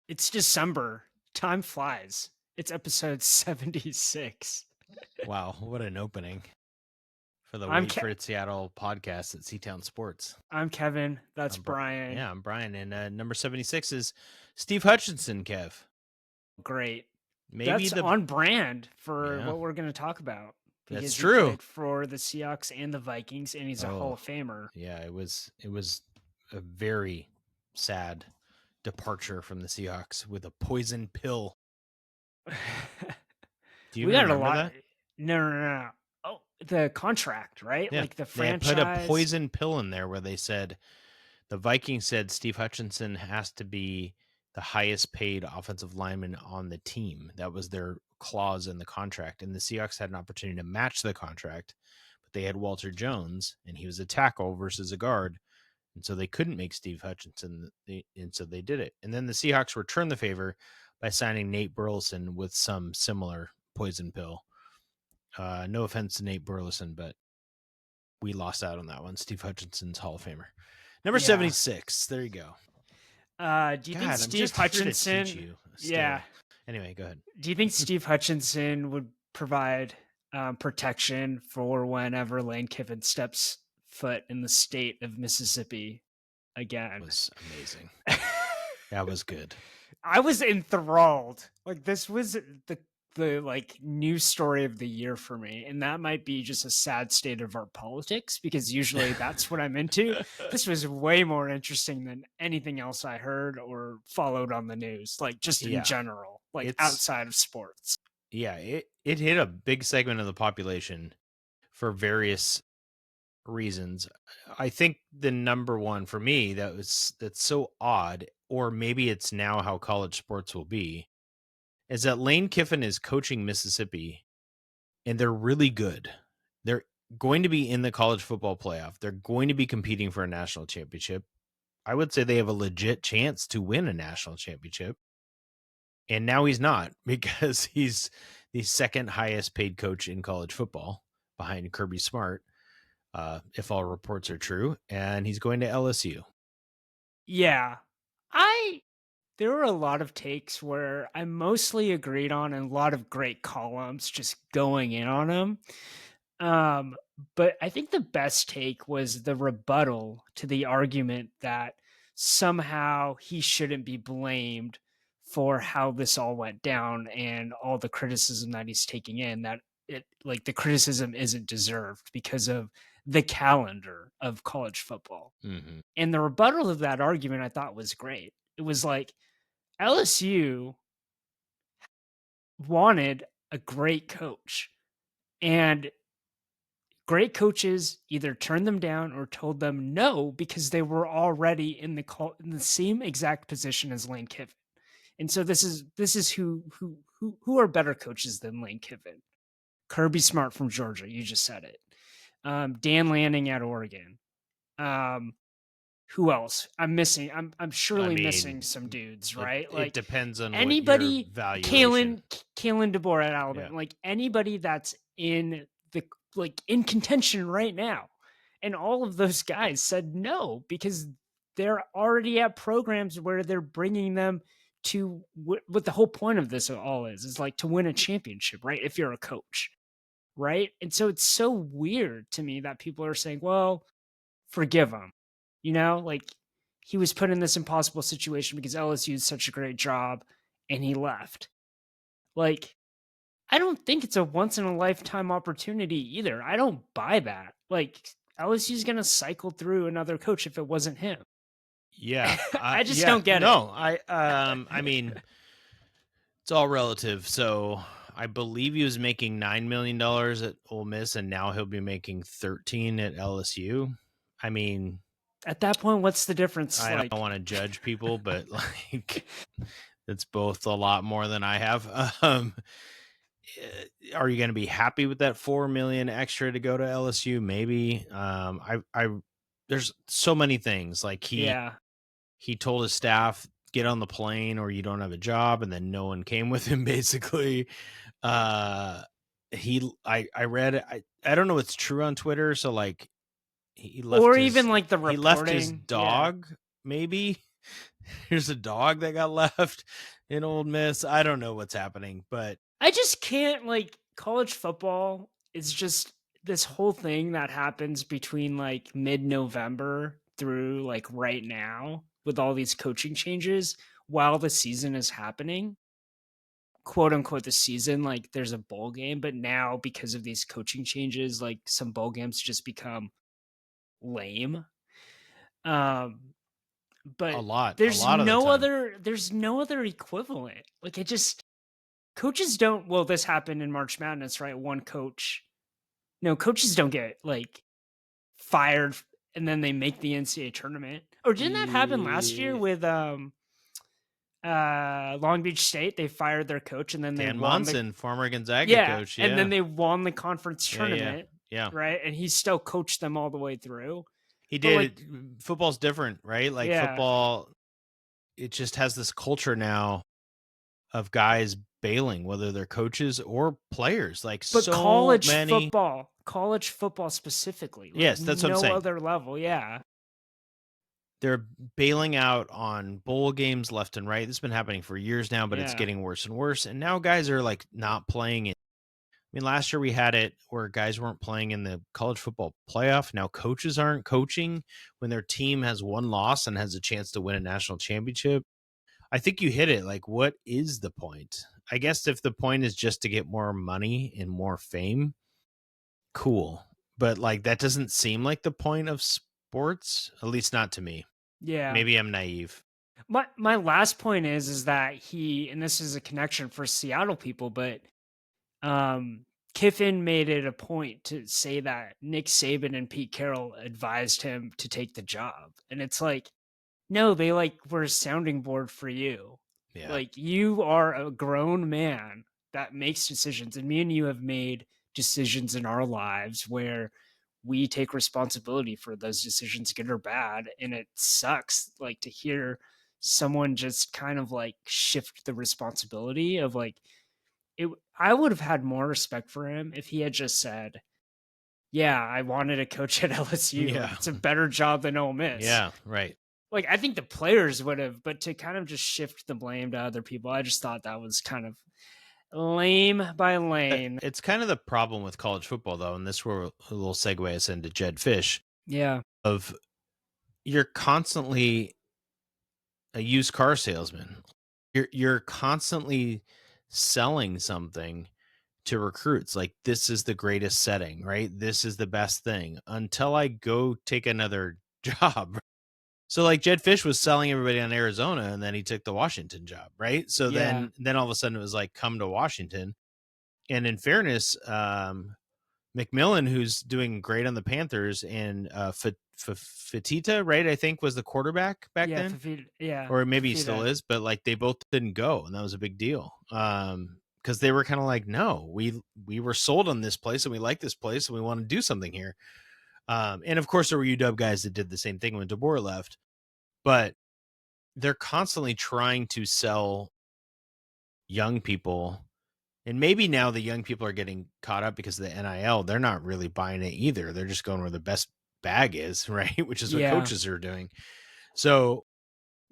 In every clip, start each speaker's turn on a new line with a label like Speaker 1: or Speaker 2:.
Speaker 1: It's December. Time flies. It's episode 76.
Speaker 2: Wow, what an opening for the
Speaker 1: I'm
Speaker 2: Wait for It Seattle podcast at Seatown Sports.
Speaker 1: I'm Kevin. That's
Speaker 2: I'm
Speaker 1: Brian.
Speaker 2: I'm Brian, and number 76 is Steve Hutchinson. Kev,
Speaker 1: Great.
Speaker 2: maybe
Speaker 1: That's on brand for what we're going to talk about
Speaker 2: that's
Speaker 1: because he
Speaker 2: true.
Speaker 1: played for the Seahawks and the Vikings, and he's a Hall of Famer.
Speaker 2: Yeah, it was a very sad departure from the Seahawks with a poison pill. Do you
Speaker 1: We got a
Speaker 2: remember
Speaker 1: lot.
Speaker 2: that?
Speaker 1: No. Oh, the contract, right?
Speaker 2: Yeah,
Speaker 1: Like the
Speaker 2: they had
Speaker 1: franchise.
Speaker 2: put a poison pill in there where they said the Vikings said Steve Hutchinson has to be the highest paid offensive lineman on the team. That was their clause in the contract. And the Seahawks had an opportunity to match the contract, but they had Walter Jones, and he was a tackle versus a guard. And so they couldn't make Steve Hutchinson, and so they did it. And then the Seahawks returned the favor by signing Nate Burleson with some similar poison pill. No offense to Nate Burleson, but we lost out on that one. Steve Hutchinson's Hall of Famer. Number 76. There you go.
Speaker 1: Do you think Steve Hutchinson? Yeah.
Speaker 2: Anyway, go ahead.
Speaker 1: Do you think Steve Hutchinson would provide protection for whenever Lane Kiffin steps foot in the state of Mississippi again?
Speaker 2: That was amazing. That was good.
Speaker 1: I was enthralled. Like, this was the like news story of the year for me, and that might be just a sad state of our politics because usually that's what I'm into. This was way more interesting than anything else I heard or followed on the news, like just in general, like outside of sports.
Speaker 2: Yeah, it hit a big segment of the population for various reasons. I think the number one for me that's so odd, or maybe it's now how college sports will be, is that Lane Kiffin is coaching Mississippi, and they're really good. They're going to be in the college football playoff. They're going to be competing for a national championship. I would say they have a legit chance to win a national championship. And now he's not, because he's the second highest paid coach in college football behind Kirby Smart, if all reports are true, and he's going to LSU.
Speaker 1: Yeah. There were a lot of takes where I mostly agreed on, and a lot of great columns just going in on him. But I think the best take was the rebuttal to the argument that somehow he shouldn't be blamed for how this all went down and all the criticism that he's taking in, that it, like, the criticism isn't deserved because of the calendar of college football.
Speaker 2: Mm-hmm.
Speaker 1: And the rebuttal of that argument I thought was great. It was like, LSU wanted a great coach, and great coaches either turned them down or told them no because they were already in the same exact position as Lane Kiffin. And so this is who are better coaches than Lane Kiffin? Kirby Smart from Georgia, you just said it. Dan Lanning at Oregon. Who else? I'm missing. I'm surely missing some dudes, right?
Speaker 2: Like, it depends on
Speaker 1: anybody.
Speaker 2: What your valuation.
Speaker 1: Kalen DeBoer at Alabama. Yeah. Like, anybody that's in contention right now, and all of those guys said no because they're already at programs where they're bringing them to what the whole point of this all is like to win a championship, right? If you're a coach, right? And so it's so weird to me that people are saying, well, forgive him. You know, like, he was put in this impossible situation because LSU did such a great job and he left. Like, I don't think it's a once in a lifetime opportunity either. I don't buy that. Like, LSU's going to cycle through another coach if it wasn't him.
Speaker 2: Yeah.
Speaker 1: I just don't get it.
Speaker 2: No, I mean, it's all relative. So I believe he was making $9 million at Ole Miss, and now he'll be making 13 at LSU. I mean,
Speaker 1: at that point, what's the difference?
Speaker 2: I don't want to judge people, but like, it's both a lot more than I have. Are you going to be happy with that $4 million extra to go to LSU? Maybe. There's so many things. Like, he told his staff, get on the plane or you don't have a job, and then no one came with him, basically. I read, I don't know what's true on Twitter, so like, he left
Speaker 1: or even like the reporting.
Speaker 2: He left his dog, maybe. There's a dog that got left in Old Miss. I don't know what's happening, but
Speaker 1: I just can't, like, college football is just this whole thing that happens between, like, mid-November through, like, right now with all these coaching changes while the season is happening, quote, unquote, "the season," like, there's a bowl game, but now because of these coaching changes, like, some bowl games just become lame. Um,
Speaker 2: a
Speaker 1: but
Speaker 2: lot, a lot of the time.
Speaker 1: there's no other equivalent. Like, it just coaches don't well, this happened in March Madness, right? One coach no, coaches don't get, like, fired and then they make the NCAA tournament. Or didn't that happen last year
Speaker 2: Eh,
Speaker 1: with, Long Beach State? They fired their coach and then they
Speaker 2: Dan
Speaker 1: won the
Speaker 2: Monson, former Gonzaga
Speaker 1: yeah,
Speaker 2: coach.
Speaker 1: and then
Speaker 2: Yeah.
Speaker 1: they won the conference
Speaker 2: Yeah, yeah,
Speaker 1: tournament,
Speaker 2: yeah.
Speaker 1: right? And he still coached them all the way through.
Speaker 2: He
Speaker 1: But,
Speaker 2: did
Speaker 1: like
Speaker 2: it. Football's different, right? Like
Speaker 1: yeah,
Speaker 2: football, it just has this culture now of guys bailing, whether they're coaches or players. Like
Speaker 1: but
Speaker 2: so many.
Speaker 1: college football specifically, like,
Speaker 2: Yes, that's what I'm
Speaker 1: no
Speaker 2: saying.
Speaker 1: other level, yeah,
Speaker 2: They're bailing out on bowl games left and right. This has been happening for years now, but it's
Speaker 1: yeah,
Speaker 2: getting worse and worse. And now guys are like not playing it. I mean, last year we had it where guys weren't playing in the college football playoff. Now coaches aren't coaching when their team has one loss and has a chance to win a national championship. I think you hit it. Like, what is the point? I guess if the point is just to get more money and more fame, cool. But like that doesn't seem like the point of sports, at least not to me.
Speaker 1: yeah.
Speaker 2: Maybe I'm naive.
Speaker 1: My last point is that he and this is a connection for Seattle people, but um Kiffin made it a point to say that Nick Saban and Pete Carroll advised him to take the job. And it's like, no, they like were a sounding board for you.
Speaker 2: Yeah.
Speaker 1: Like, you are a grown man that makes decisions, and me and you have made decisions in our lives where we take responsibility for those decisions, good or bad. And it sucks, like, to hear someone just kind of like shift the responsibility of like it. I would have had more respect for him if he had just said, "Yeah, I wanted to coach at LSU. Like,
Speaker 2: Yeah.
Speaker 1: it's a better job than Ole Miss."
Speaker 2: Yeah. Right.
Speaker 1: Like, I think the players would have, but to kind of just shift the blame to other people, I just thought that was kind of lame by lane.
Speaker 2: It's kind of the problem with college football, though, and this will a little segue us into Jedd Fish
Speaker 1: Yeah.
Speaker 2: of you're constantly a used car salesman. You're constantly selling something to recruits. Like this is the greatest setting, right? This is the best thing until I go take another job. So like Jedd Fish was selling everybody on Arizona and then he took the Washington job, right? So
Speaker 1: Yeah.
Speaker 2: then all of a sudden it was like come to Washington. And in fairness, McMillan, who's doing great on the Panthers, and Fatita, right? I think was the quarterback back
Speaker 1: Yeah.
Speaker 2: then,
Speaker 1: Fafita. Yeah.
Speaker 2: or maybe he still
Speaker 1: Fafita.
Speaker 2: is. But like they both didn't go, and that was a big deal. Because they were kind of like, no, we were sold on this place, and we like this place, and we want to do something here. And of course, there were UW guys that did the same thing when DeBoer left, but they're constantly trying to sell young people. And maybe now the young people are getting caught up because of the NIL. They're not really buying it either. They're just going where the best bag is, right? Which is what
Speaker 1: Yeah.
Speaker 2: coaches are doing. So,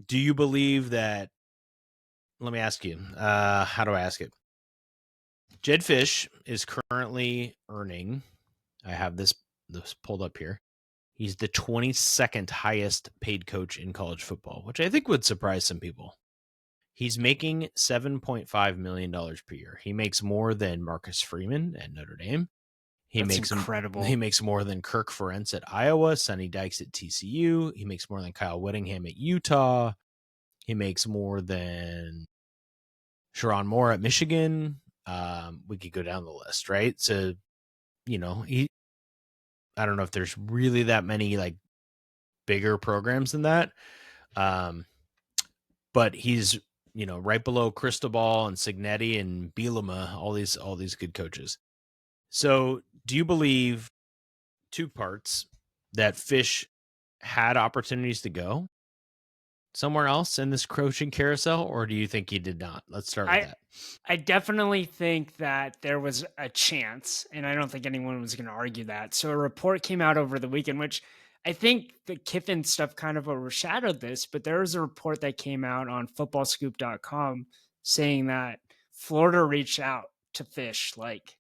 Speaker 2: do you believe that? Let me ask you. How do I ask it? Jedd Fish is currently earning. I have this pulled up here. He's the 22nd highest paid coach in college football, which I think would surprise some people. He's making $7.5 million per year. He makes more than Marcus Freeman at Notre Dame.
Speaker 1: That's incredible.
Speaker 2: He makes more than Kirk Ferentz at Iowa, Sonny Dykes at TCU. He makes more than Kyle Whittingham at Utah. He makes more than Sharon Moore at Michigan. We could go down the list, right? So, I don't know if there's really that many like bigger programs than that. But he's, right below Cristobal and Signetti and Bielema, all these good coaches. So do you believe two parts that Fish had opportunities to go somewhere else in this coaching carousel, or do you think he did not? Let's start with
Speaker 1: I
Speaker 2: that.
Speaker 1: I definitely think that there was a chance, and I don't think anyone was going to argue that. So a report came out over the weekend, which I think the Kiffin stuff kind of overshadowed this, but there was a report that came out on footballscoop.com saying that Florida reached out to Fisch like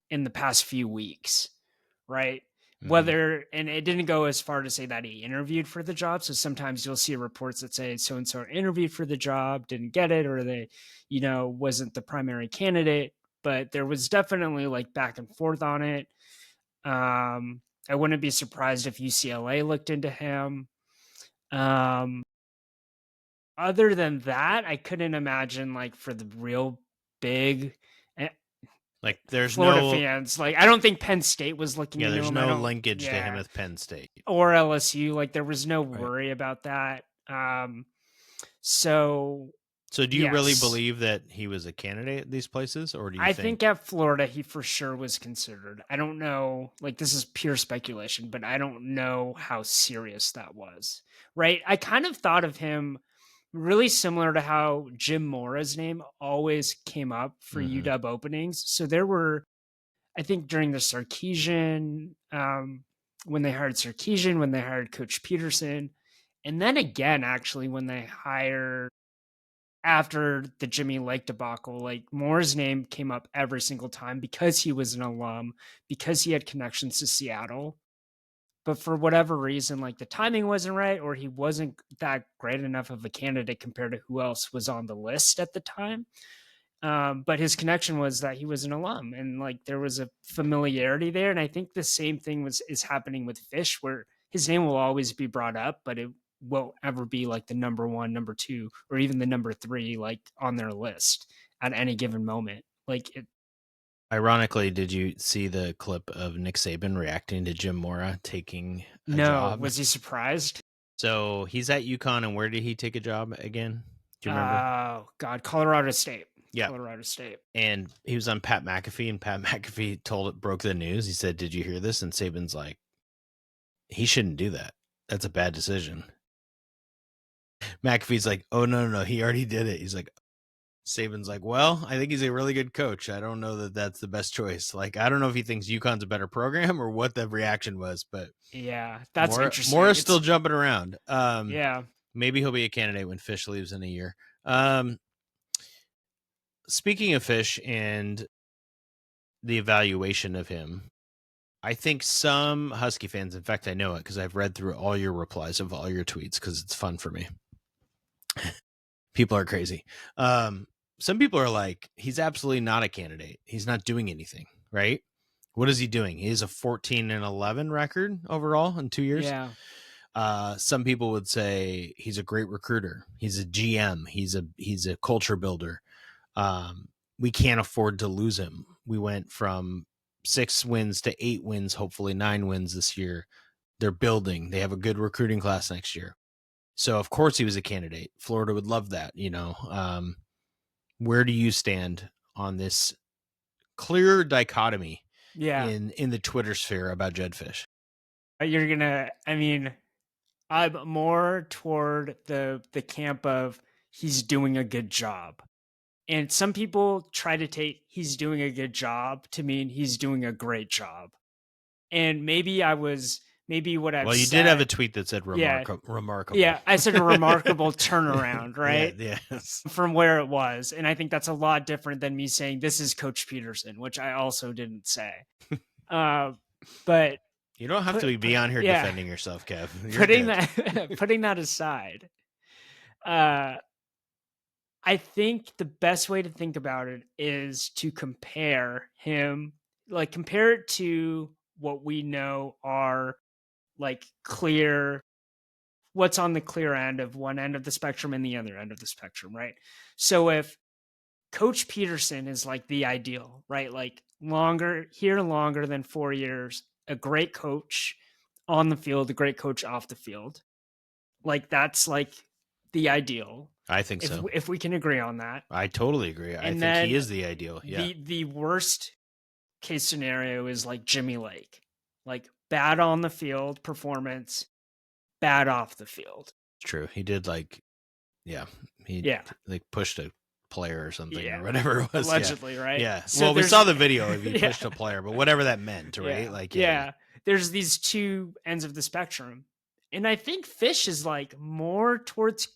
Speaker 1: in the past few weeks, right?
Speaker 2: Mhm.
Speaker 1: And it didn't go as far to say that he interviewed for the job. So sometimes you'll see reports that say so and so interviewed for the job, didn't get it, or they, wasn't the primary candidate. But there was definitely like back and forth on it. I wouldn't be surprised if UCLA looked into him. Um, Other than that, I couldn't imagine like for the real big eh,
Speaker 2: Like, there's
Speaker 1: Florida
Speaker 2: no
Speaker 1: fans. Like, I don't think Penn State was looking
Speaker 2: yeah,
Speaker 1: into
Speaker 2: there's
Speaker 1: him. I
Speaker 2: no
Speaker 1: don't,
Speaker 2: linkage to him
Speaker 1: yeah,
Speaker 2: with Penn State.
Speaker 1: or LSU. Like, there was no
Speaker 2: Right.
Speaker 1: worry about that. So
Speaker 2: So do you really
Speaker 1: yes,
Speaker 2: believe that he was a candidate at these places, or do you
Speaker 1: I
Speaker 2: think
Speaker 1: think at Florida he for sure was considered. I don't know. Like, this is pure speculation, but I don't know how serious that was. Right? I kind of thought of him really similar to how Jim Mora's name always came up for
Speaker 2: Mhm.
Speaker 1: UW openings. So there were, I think, during the Sarkisian, when they hired Sarkisian, when they hired Coach Peterson, and then again, actually, when they hired after the Jimmy Lake debacle, like Moore's name came up every single time because he was an alum, because he had connections to Seattle. But for whatever reason, like the timing wasn't right, or he wasn't that great enough of a candidate compared to who else was on the list at the time. But his connection was that he was an alum, and like there was a familiarity there. And I think the same thing is happening with Fisch, where his name will always be brought up, but it won't ever be like the number one, number two, or even the number three, like on their list at any given moment. Like it,
Speaker 2: Ironically, did you see the clip of Nick Saban reacting to Jim Mora taking a
Speaker 1: no,
Speaker 2: job?
Speaker 1: was he surprised?
Speaker 2: So he's at UConn, and where did he take a job again? Do you remember?
Speaker 1: Oh God, Colorado State.
Speaker 2: Yeah.
Speaker 1: Colorado State.
Speaker 2: And he was on Pat McAfee, and Pat McAfee broke the news. He said, "Did you hear this?" And Saban's like, "He shouldn't do that. That's a bad decision." McAfee's like, "Oh no, he already did it." He's like, Saban's like, "Well, I think he's a really good coach. I don't know that that's the best choice. Like, I don't know if he thinks UConn's a better program or what the reaction was, but
Speaker 1: Yeah, that's interesting.
Speaker 2: Mora's
Speaker 1: It's
Speaker 2: still jumping around.
Speaker 1: yeah,
Speaker 2: Maybe he'll be a candidate when Fish leaves in a year." Speaking of Fish and the evaluation of him, I think some Husky fans, in fact, I know it because I've read through all your replies of all your tweets because it's fun for me. People are crazy. Some people are like, he's absolutely not a candidate. He's not doing anything, right? What is he doing? He has a 14-11 record overall in 2 years.
Speaker 1: yeah,
Speaker 2: Some people would say he's a great recruiter. He's a GM. He's a culture builder. We can't afford to lose him. We went from 6 wins to 8 wins, hopefully 9 wins this year. They're building. They have a good recruiting class next year. So of course he was a candidate. Florida would love that, Where do you stand on this clear dichotomy
Speaker 1: yeah.
Speaker 2: in the Twitter sphere about Jedd Fisch?
Speaker 1: You're gonna. I mean, I'm more toward the camp of he's doing a good job, and some people try to take he's doing a good job to mean he's doing a great job. And maybe what I've
Speaker 2: Well, you did have a
Speaker 1: said.
Speaker 2: tweet that said
Speaker 1: Yeah,
Speaker 2: remarkable.
Speaker 1: yeah. I said a remarkable turnaround,
Speaker 2: Yeah,
Speaker 1: right?
Speaker 2: yes.
Speaker 1: From where it was. And I think that's a lot different than me saying this is Coach Peterson, which I also didn't say. Uh, but
Speaker 2: You don't have to be on here
Speaker 1: yeah,
Speaker 2: defending yourself, Kev. You're
Speaker 1: putting
Speaker 2: good.
Speaker 1: that putting that aside, uh, I think the best way to think about it is to compare him, like compare it to what we know are like clear what's on the clear end of one end of the spectrum and the other end of the spectrum, right? So if Coach Peterson is like the ideal, right? Like longer than 4 years, a great coach on the field, a great coach off the field. Like that's like the ideal.
Speaker 2: I think so.
Speaker 1: If we can agree on that.
Speaker 2: I totally agree. I
Speaker 1: And
Speaker 2: think he
Speaker 1: then
Speaker 2: is the ideal. Yeah.
Speaker 1: the worst case scenario is like Jimmy Lake. Like bad on the field performance, bad off the field.
Speaker 2: True. He did yeah, he
Speaker 1: Yeah.
Speaker 2: like pushed a player or something
Speaker 1: Yeah.
Speaker 2: or whatever it was.
Speaker 1: Allegedly,
Speaker 2: Yeah.
Speaker 1: right?
Speaker 2: Yeah.
Speaker 1: So
Speaker 2: Well, we
Speaker 1: there's
Speaker 2: saw the video of he
Speaker 1: yeah.
Speaker 2: pushed a player, but whatever that meant, right?
Speaker 1: Yeah.
Speaker 2: Like,
Speaker 1: Yeah. there's these two ends of the spectrum. And I think Fish is like more towards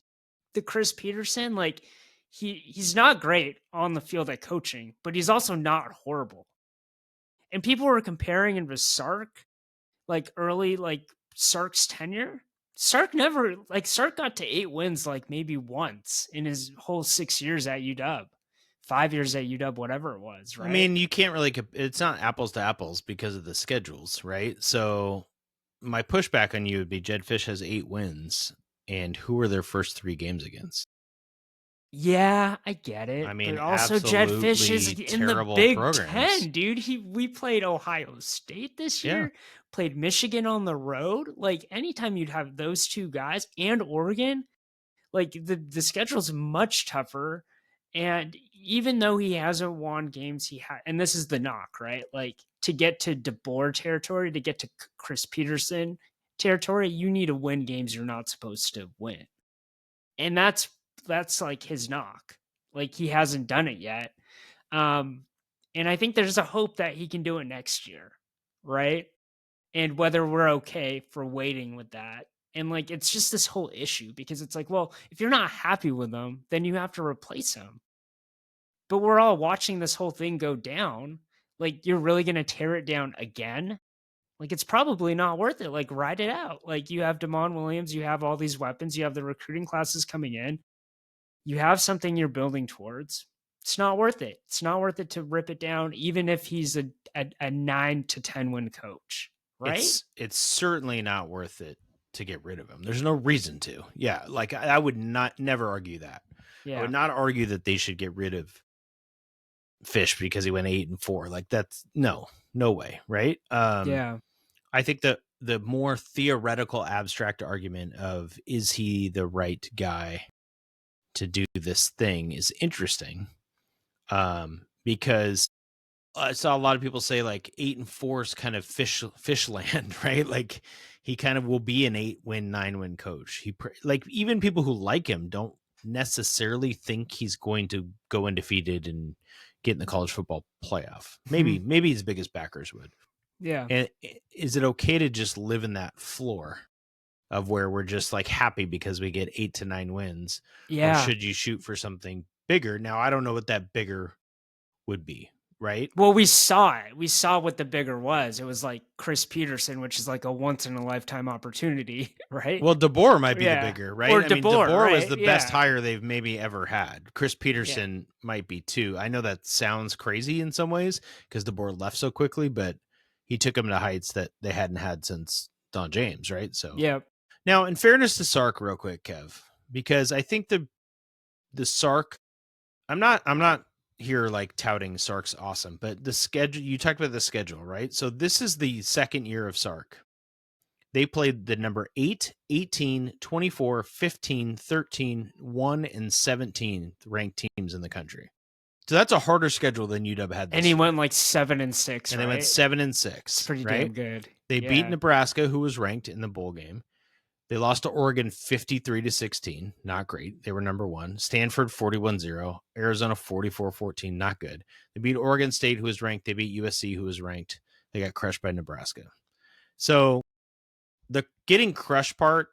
Speaker 1: the Chris Peterson. Like he's not great on the field at coaching, but he's also not horrible. And people were comparing him to Sark, like early, like Sark's tenure. Sark got to 8 wins like maybe once in his whole 6 years at UW, 5 years at UW, whatever it was,
Speaker 2: I
Speaker 1: right?
Speaker 2: mean, you can't really. It's not apples to apples because of the schedules, right? So my pushback on you would be Jedd Fisch has 8 wins, and who are their first 3 games against?
Speaker 1: Yeah, I get
Speaker 2: I
Speaker 1: it, but
Speaker 2: mean,
Speaker 1: also Jedd Fisch is
Speaker 2: absolutely
Speaker 1: in the
Speaker 2: terrible
Speaker 1: Big
Speaker 2: programs.
Speaker 1: 10, dude. We played Ohio State this
Speaker 2: Yeah,
Speaker 1: year, played Michigan on the road. Like anytime you'd have those two guys and Oregon, like the schedule's much tougher. And even though he hasn't won games, and this is the knock, right? Like to get to DeBoer territory, to get to Chris Peterson territory, you need to win games you're not supposed to win. And that's like his knock. Like he hasn't done it yet. Um, and I think there's a hope that he can do it next year, right? And whether we're okay for waiting with that. And like it's just this whole issue because it's like, well, if you're not happy with them, then you have to replace them. But we're all watching this whole thing go down. Like you're really going to tear it down again? Like it's probably not worth it. Like ride it out. Like you have Damon Williams, you have all these weapons, you have the recruiting classes coming in. You have something you're building towards. It's not worth it. It's not worth it to rip it down, even if he's a 9 to 10 win coach, right?
Speaker 2: it's certainly not worth it to get rid of him. There's no reason to. Yeah, like I would never argue that. I would
Speaker 1: Yeah.
Speaker 2: not argue that they should get rid of Fisch because he went 8-4. Like that's no way, right?
Speaker 1: Yeah.
Speaker 2: I think the more theoretical abstract argument of is he the right guy to do this thing is interesting. Because I saw a lot of people say like 8-4 is kind of fish land, right? Like he kind of will be an 8-win, 9-win coach. Like even people who like him don't necessarily think he's going to go undefeated and get in the college football playoff. Maybe his biggest backers would.
Speaker 1: Yeah.
Speaker 2: And is it okay to just live in that floor of where we're just like happy because we get 8 to 9 wins, or
Speaker 1: Yeah.
Speaker 2: should you shoot for something bigger? Now I don't know what that bigger would be, right?
Speaker 1: Well, we saw it. We saw what the bigger was. It was like Chris Peterson, which is like a once in a lifetime opportunity, right?
Speaker 2: Well, DeBoer might be the
Speaker 1: Yeah.
Speaker 2: bigger,
Speaker 1: Or
Speaker 2: right? I mean,
Speaker 1: DeBoer,
Speaker 2: DeBoer was
Speaker 1: right?
Speaker 2: the best
Speaker 1: Yeah.
Speaker 2: hire they've maybe ever had. Chris
Speaker 1: Yeah.
Speaker 2: Peterson might be too. I know that sounds crazy in some ways because DeBoer left so quickly, but he took them to heights that they hadn't had since Don James, right? So
Speaker 1: Yeah.
Speaker 2: now, in fairness to Sark, real quick, Kev, because I think the Sark, I'm not here like touting Sark's awesome, but the schedule, you talked about the schedule, right? So this is the second year of Sark. They played the number 8, 18, 24, 15, 13, 1, and 17 ranked teams in the country. So that's a harder schedule than UW had this
Speaker 1: And he
Speaker 2: year.
Speaker 1: went like 7-6,
Speaker 2: And
Speaker 1: right?
Speaker 2: they went 7-6.
Speaker 1: It's pretty
Speaker 2: right?
Speaker 1: damn good.
Speaker 2: They
Speaker 1: Yeah.
Speaker 2: beat Nebraska, who was ranked in the bowl game. They lost to Oregon 53-16. Not great. They were number 1. Stanford 41-0. Arizona 44-14. Not good. They beat Oregon State, who was ranked. They beat USC, who was ranked. They got crushed by Nebraska. So the getting crushed part,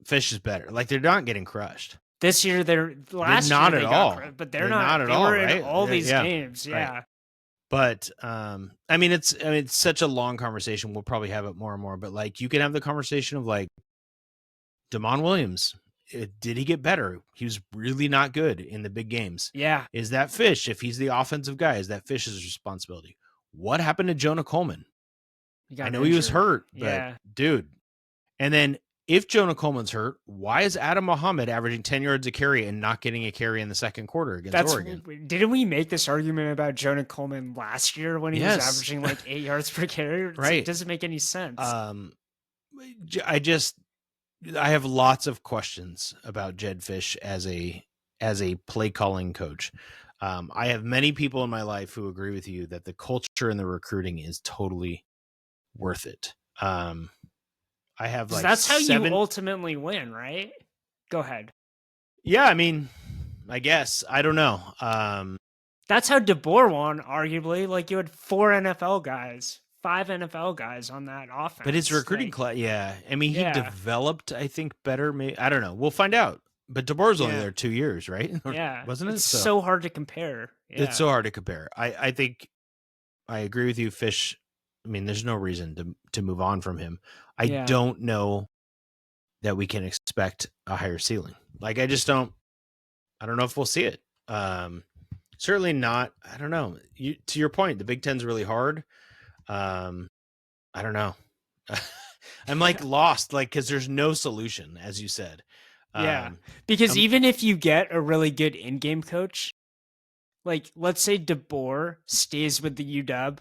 Speaker 2: Fisch is better. Like they're not getting crushed.
Speaker 1: This year, last
Speaker 2: not
Speaker 1: year
Speaker 2: at
Speaker 1: they
Speaker 2: all.
Speaker 1: got, but
Speaker 2: They're not at
Speaker 1: They
Speaker 2: all,
Speaker 1: were
Speaker 2: right?
Speaker 1: in all these
Speaker 2: Yeah,
Speaker 1: games.
Speaker 2: right.
Speaker 1: Yeah.
Speaker 2: But I mean, it's such a long conversation. We'll probably have it more and more. But like, you can have the conversation of like Damon Williams. Did he get better? He was really not good in the big games.
Speaker 1: Yeah.
Speaker 2: Is that Fisch? If he's the offensive guy, is that Fisch's responsibility? What happened to Jonah Coleman? I know he was hurt, but
Speaker 1: Yeah.
Speaker 2: dude. And then if Jonah Coleman's hurt, why is Adam Muhammad averaging 10 yards a carry and not getting a carry in the second quarter against Oregon?
Speaker 1: Didn't we make this argument about Jonah Coleman last year when he was averaging like 8 yards per carry?
Speaker 2: Right.
Speaker 1: It doesn't make any sense.
Speaker 2: I have lots of questions about Jedd Fisch as a play calling coach. I have many people in my life who agree with you that the culture and the recruiting is totally worth it. I have like
Speaker 1: that's how you ultimately win, right? Go ahead.
Speaker 2: Yeah, I mean, I guess. I don't know.
Speaker 1: That's how DeBoer won, arguably. Like you had 4 NFL guys, 5 NFL guys on that offense.
Speaker 2: But his recruiting class, I mean, he developed, I think, better. Maybe, I don't know. We'll find out. But DeBoer's only there 2 years, right?
Speaker 1: Yeah.
Speaker 2: Wasn't it?
Speaker 1: It's so hard to compare. Yeah.
Speaker 2: It's so hard to compare. I think I agree with you, Fisch. I mean, there's no reason to move on from him. I don't know that we can expect a higher ceiling. Like, I don't know if we'll see it. Certainly not. I don't know. To your point, the Big Ten's really hard. I don't know. I'm like lost, like, because there's no solution, as you said.
Speaker 1: Because even if you get a really good in-game coach, like let's say DeBoer stays with the UW,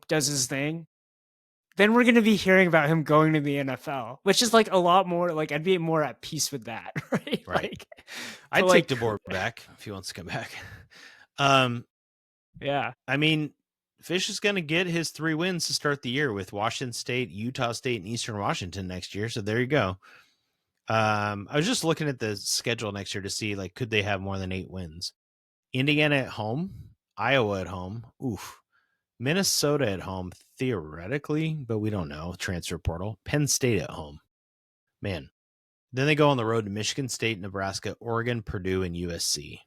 Speaker 1: does his thing, then we're going to be hearing about him going to the NFL, which is like a lot more, like I'd be more at peace with that, right?
Speaker 2: Right. I'd take DeBoer back if he wants to come back.
Speaker 1: Yeah.
Speaker 2: I mean, Fisch is going to get his 3 wins to start the year with Washington State, Utah State, and Eastern Washington next year. So there you go. I was just looking at the schedule next year to see, like, could they have more than 8 wins? Indiana at home, Iowa at home, Minnesota at home, theoretically, but we don't know. Transfer portal. Penn State at home. Man. Then they go on the road to Michigan State, Nebraska, Oregon, Purdue, and USC.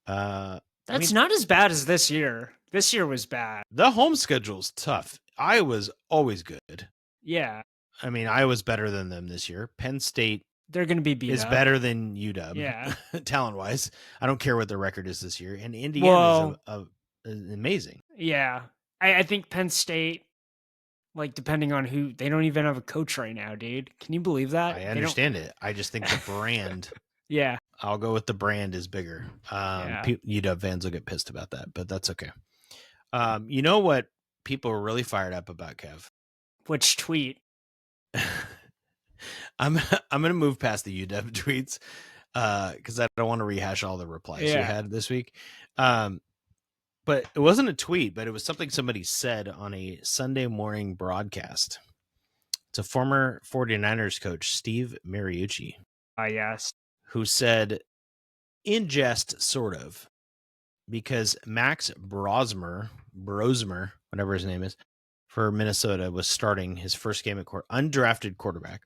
Speaker 1: That's not as bad as this year. This year was bad.
Speaker 2: The home schedule's tough. Iowa's always good.
Speaker 1: Yeah.
Speaker 2: I mean, Iowa's better than them this year. Penn State,
Speaker 1: they're going to be beat
Speaker 2: is
Speaker 1: up.
Speaker 2: better than UW.
Speaker 1: Yeah.
Speaker 2: Talent-wise. I don't care what their record is this year. And Indiana is amazing.
Speaker 1: Yeah. I think Penn State, like, depending on who, they don't even have a coach right now, dude. Can you believe that?
Speaker 2: I understand it. I just think the brand.
Speaker 1: Yeah.
Speaker 2: I'll go with the brand is bigger. UW fans will get pissed about that, but that's okay. You know what people are really fired up about, Kev?
Speaker 1: Which tweet?
Speaker 2: I'm going to move past the UW tweets because I don't want to rehash all the replies you had this week. But it wasn't a tweet, but it was something somebody said on a Sunday morning broadcast. It's a former 49ers coach, Steve Mariucci.
Speaker 1: Yes.
Speaker 2: Who said, in jest, sort of, because Max Brosmer, whatever his name is, for Minnesota was starting his first game at undrafted quarterback.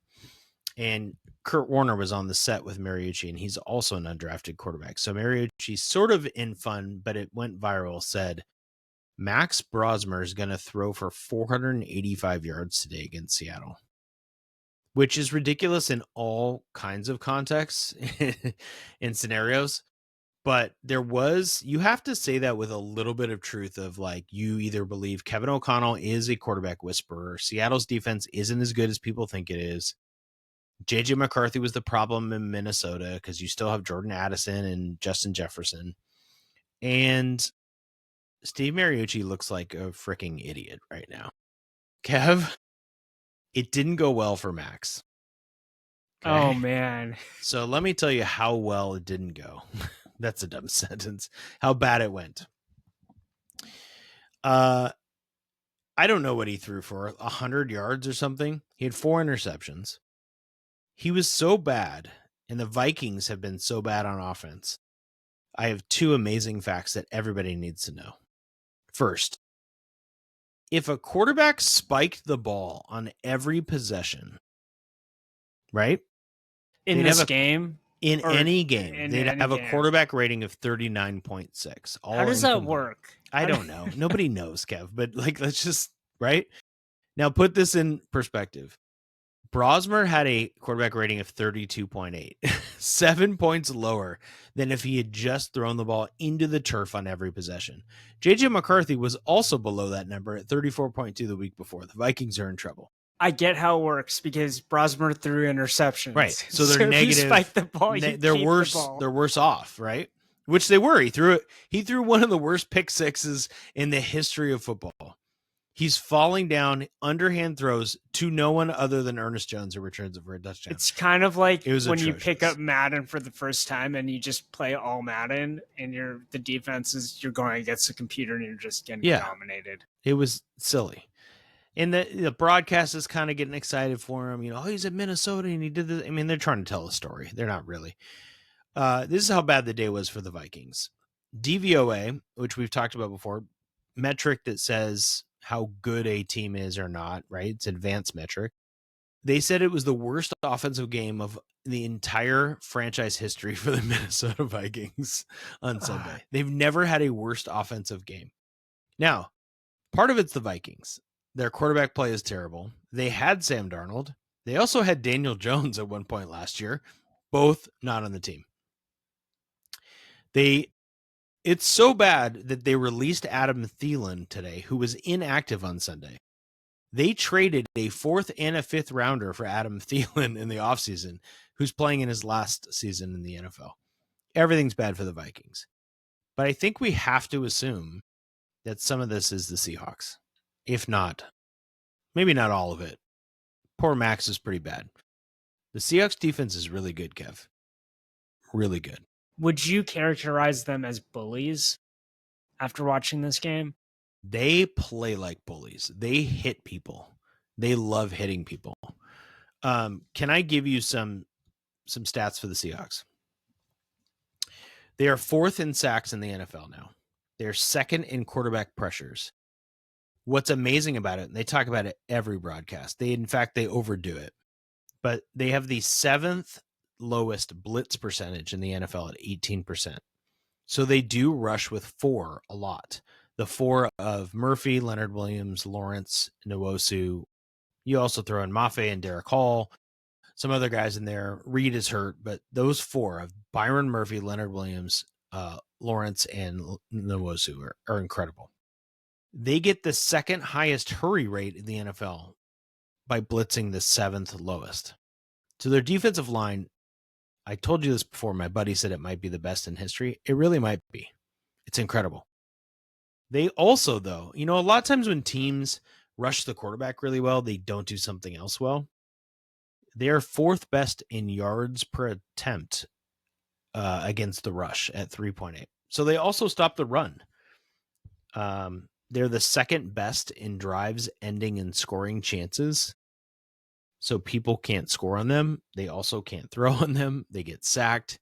Speaker 2: And Kurt Warner was on the set with Mariucci, and he's also an undrafted quarterback. So Mariucci, sort of in fun, but it went viral, said, Max Brosmer is going to throw for 485 yards today against Seattle, which is ridiculous in all kinds of contexts and scenarios. But you have to say that with a little bit of truth of, like, you either believe Kevin O'Connell is a quarterback whisperer, Seattle's defense isn't as good as people think it is. JJ McCarthy was the problem in Minnesota because you still have Jordan Addison and Justin Jefferson. And Steve Mariucci looks like a freaking idiot right now. Kev, it didn't go well for Max.
Speaker 1: Okay? Oh, man.
Speaker 2: So let me tell you how well it didn't go. That's a dumb sentence. How bad it went. I don't know what he threw for, 100 yards or something. He had 4 interceptions. He was so bad, and the Vikings have been so bad on offense. I have 2 amazing facts that everybody needs to know. First, if a quarterback spiked the ball on every possession, right?
Speaker 1: In this game?
Speaker 2: In any game. They'd have a quarterback rating of 39.6.
Speaker 1: How does that work?
Speaker 2: I don't know. Nobody knows, Kev, but, like, let's just, right? Now put this in perspective. Brosmer had a quarterback rating of 32.8, 7 points lower than if he had just thrown the ball into the turf on every possession. JJ McCarthy was also below that number at 34.2 the week before. The Vikings are in trouble.
Speaker 1: I get how it works because Brosmer threw interceptions.
Speaker 2: Right. So they're negative.
Speaker 1: You spike the ball,
Speaker 2: they're worse. They're worse off, right? Which they were. He threw one of the worst pick sixes in the history of football. He's falling down underhand throws to no one other than Ernest Jones, who returns it for a touchdown.
Speaker 1: It's kind of like when
Speaker 2: atrocious.
Speaker 1: You pick up Madden for the first time and you just play all Madden, and the defense is you're going against the computer and you're just getting dominated.
Speaker 2: It was silly. And the broadcast is kind of getting excited for him. He's at Minnesota and he did this. I mean, they're trying to tell a story. They're not really. This is how bad the day was for the Vikings. DVOA, which we've talked about before, metric that says how good a team is or not, right? It's advanced metric. They said it was the worst offensive game of the entire franchise history for the Minnesota Vikings on Sunday. They've never had a worst offensive game. Now, part of it's the Vikings. Their quarterback play is terrible. They had Sam Darnold. They also had Daniel Jones at one point last year, both not on the team. It's so bad that they released Adam Thielen today, who was inactive on Sunday. They traded a 4th and a 5th rounder for Adam Thielen in the offseason, who's playing in his last season in the NFL. Everything's bad for the Vikings. But I think we have to assume that some of this is the Seahawks. If not, maybe not all of it. Poor Max is pretty bad. The Seahawks defense is really good, Kev. Really good.
Speaker 1: Would you characterize them as bullies after watching this game?
Speaker 2: They play like bullies. They hit people. They love hitting people. Can I give you some stats for the Seahawks? They are 4th in sacks in the NFL now. They're 2nd in quarterback pressures. What's amazing about it, and they talk about it every broadcast, they overdo it, but they have the 7th lowest blitz percentage in the NFL at 18%. So they do rush with 4 a lot. The 4 of Murphy, Leonard Williams, Lawrence, Nwosu. You also throw in Mafe and Derek Hall, some other guys in there. Reed is hurt, but those 4 of Byron Murphy, Leonard Williams, Lawrence, and Nwosu are incredible. They get the 2nd highest hurry rate in the NFL by blitzing the 7th lowest. So their defensive line, I told you this before, my buddy said it might be the best in history. It really might be. It's incredible. They also, though, a lot of times when teams rush the quarterback really well, they don't do something else well. They're 4th best in yards per attempt against the rush at 3.8. So they also stop the run. They're the 2nd best in drives ending in scoring chances. So people can't score on them. They also can't throw on them. They get sacked.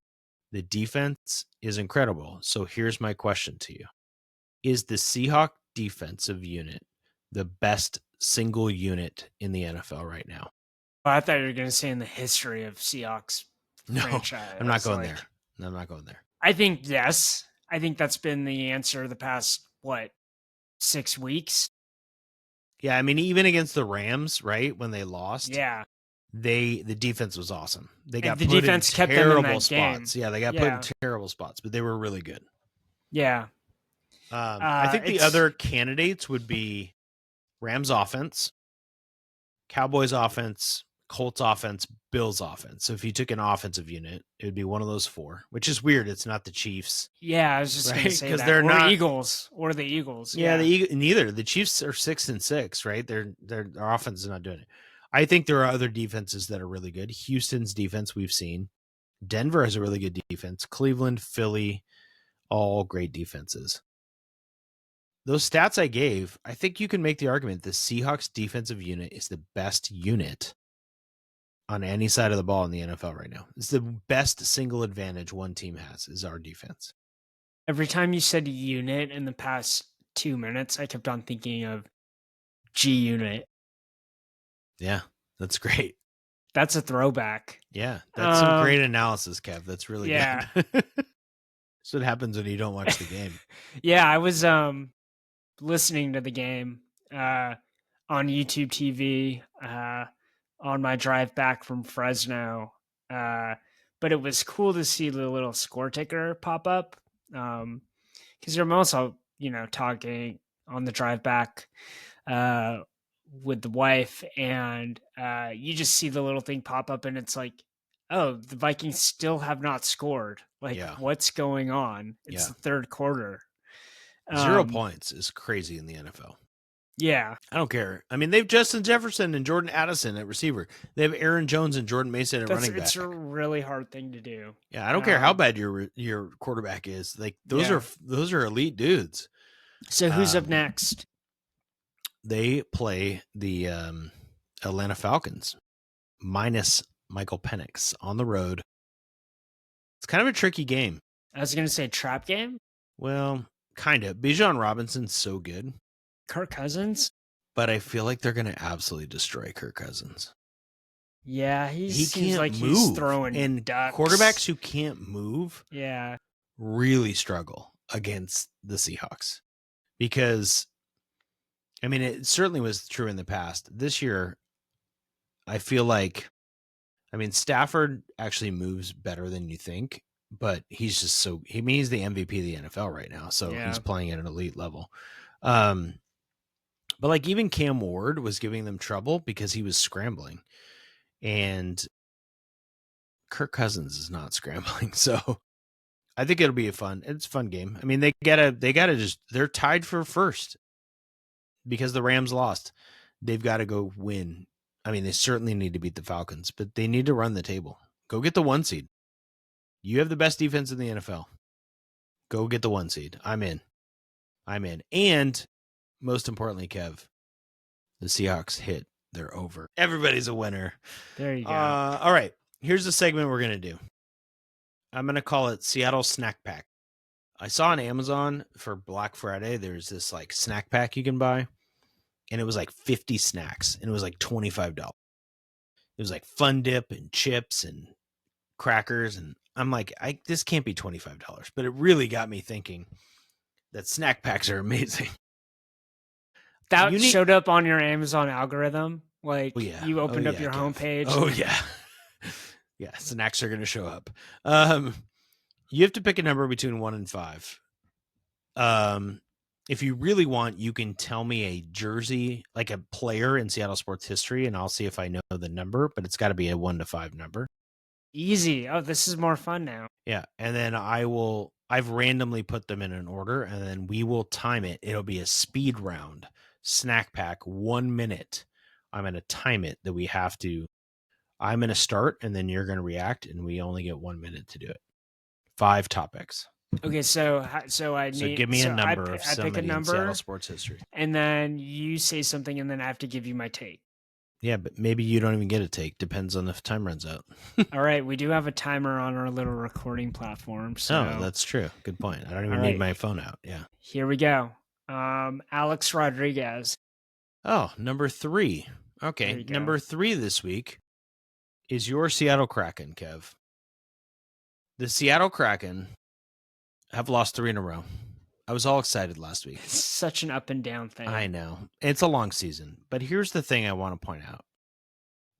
Speaker 2: The defense is incredible. So here's my question to you. Is the Seahawks defensive unit the best single unit in the NFL right now?
Speaker 1: I thought you were going to say in the history of Seahawks franchise.
Speaker 2: I'm not going there. No, I'm not going there.
Speaker 1: I think yes. I think that's been the answer the past, 6 weeks?
Speaker 2: Yeah, I mean, even against the Rams, right, when they lost,
Speaker 1: yeah,
Speaker 2: the defense was awesome. They got
Speaker 1: the
Speaker 2: put
Speaker 1: defense
Speaker 2: in
Speaker 1: kept them in
Speaker 2: terrible
Speaker 1: that game.
Speaker 2: spots. Yeah, they got put in terrible spots, but they were really good.
Speaker 1: Yeah.
Speaker 2: I think the other candidates would be Rams offense, Cowboys offense, Colts offense, Bills offense. So if you took an offensive unit, it would be one of those 4, which is weird. It's not the Chiefs.
Speaker 1: Yeah, I was just going to say that.
Speaker 2: They're not
Speaker 1: Eagles or the Eagles.
Speaker 2: Yeah, neither. The Chiefs are 6-6, right? Their offense is not doing it. I think there are other defenses that are really good. Houston's defense we've seen. Denver has a really good defense. Cleveland, Philly, all great defenses. Those stats I gave, I think you can make the argument the Seahawks defensive unit is the best unit on any side of the ball in the NFL right now. It's the best single advantage one team has is our defense.
Speaker 1: Every time you said unit in the past 2 minutes, I kept on thinking of G-Unit.
Speaker 2: Yeah, that's great.
Speaker 1: That's a throwback.
Speaker 2: Yeah, that's some great analysis, Kev. That's really good. That's what happens when you don't watch the game.
Speaker 1: Yeah, I was listening to the game on YouTube TV on my drive back from Fresno. But it was cool to see the little score ticker pop up because I'm also, talking on the drive back with the wife, and you just see the little thing pop up, and it's like, oh, the Vikings still have not scored. What's going on? It's the 3rd quarter.
Speaker 2: 0 points is crazy in the NFL.
Speaker 1: Yeah.
Speaker 2: I don't care. I mean, they have Justin Jefferson and Jordan Addison at receiver. They have Aaron Jones and Jordan Mason at running back.
Speaker 1: It's a really hard thing to do.
Speaker 2: Yeah, I don't care how bad your quarterback is. Like those are elite dudes.
Speaker 1: So who's up next?
Speaker 2: They play the Atlanta Falcons minus Michael Penix on the road. It's kind of a tricky game.
Speaker 1: I was going to say trap game.
Speaker 2: Well, Kind of. Bijan Robinson's so good.
Speaker 1: Kirk Cousins?
Speaker 2: But I feel like they're going to absolutely destroy Kirk Cousins.
Speaker 1: Yeah, he
Speaker 2: He
Speaker 1: seems
Speaker 2: can't
Speaker 1: like he's
Speaker 2: move.
Speaker 1: throwing
Speaker 2: And
Speaker 1: ducks.
Speaker 2: quarterbacks who can't move really struggle against the Seahawks. Because, I mean, it certainly was true in the past. This year, I feel like, I mean, Stafford actually moves better than you think, but he's just so, he's the MVP of the NFL right now. So he's playing at an elite level. But like even Cam Ward was giving them trouble because he was scrambling, and Kirk Cousins is not scrambling. So I think it'll be it's a fun game. I mean, they gotta just, they're tied for first because the Rams lost. They've got to go win. I mean, they certainly need to beat the Falcons, but they need to run the table. Go get the 1 seed. You have the best defense in the NFL. Go get the 1 seed. I'm in. And most importantly, Kev, the Seahawks hit. They're over. Everybody's a winner.
Speaker 1: There you go.
Speaker 2: All right. Here's the segment we're going to do. I'm going to call it Seattle Snack Pack. I saw on Amazon for Black Friday, there's this like snack pack you can buy. And it was like 50 snacks. And it was like $25. It was like Fun Dip and chips and crackers. And I'm like, this can't be $25. But it really got me thinking that snack packs are amazing.
Speaker 1: That showed up on your Amazon algorithm. Like, you opened up your
Speaker 2: Kev.
Speaker 1: homepage.
Speaker 2: Oh, yeah. Yeah, snacks are going to show up. You have to pick a number between 1 and 5. If you really want, you can tell me a jersey, like a player in Seattle sports history, and I'll see if I know the number, but it's got to be a 1 to 5 number.
Speaker 1: Easy. Oh, this is more fun now.
Speaker 2: Yeah, and then I've randomly put them in an order, and then we will time it. It'll be a speed round, snack pack, 1 minute. I'm going to time it that we have to. I'm going to start, and then you're going to react, and we only get 1 minute to do it. 5 topics.
Speaker 1: Okay, so
Speaker 2: give me a number.
Speaker 1: I pick a number,
Speaker 2: Seattle sports history,
Speaker 1: and then you say something, and then I have to give you my take.
Speaker 2: Yeah, but maybe you don't even get a take. Depends on if time runs out.
Speaker 1: All right, we do have a timer on our little recording platform. So
Speaker 2: that's true. Good point. I don't even need my phone out. Yeah.
Speaker 1: Here we go. Alex Rodriguez.
Speaker 2: Oh, number 3. Okay, number 3 this week is your Seattle Kraken, Kev. The Seattle Kraken have lost 3 in a row. I was all excited last week.
Speaker 1: It's such an up and down thing.
Speaker 2: I know. It's a long season. But here's the thing I want to point out.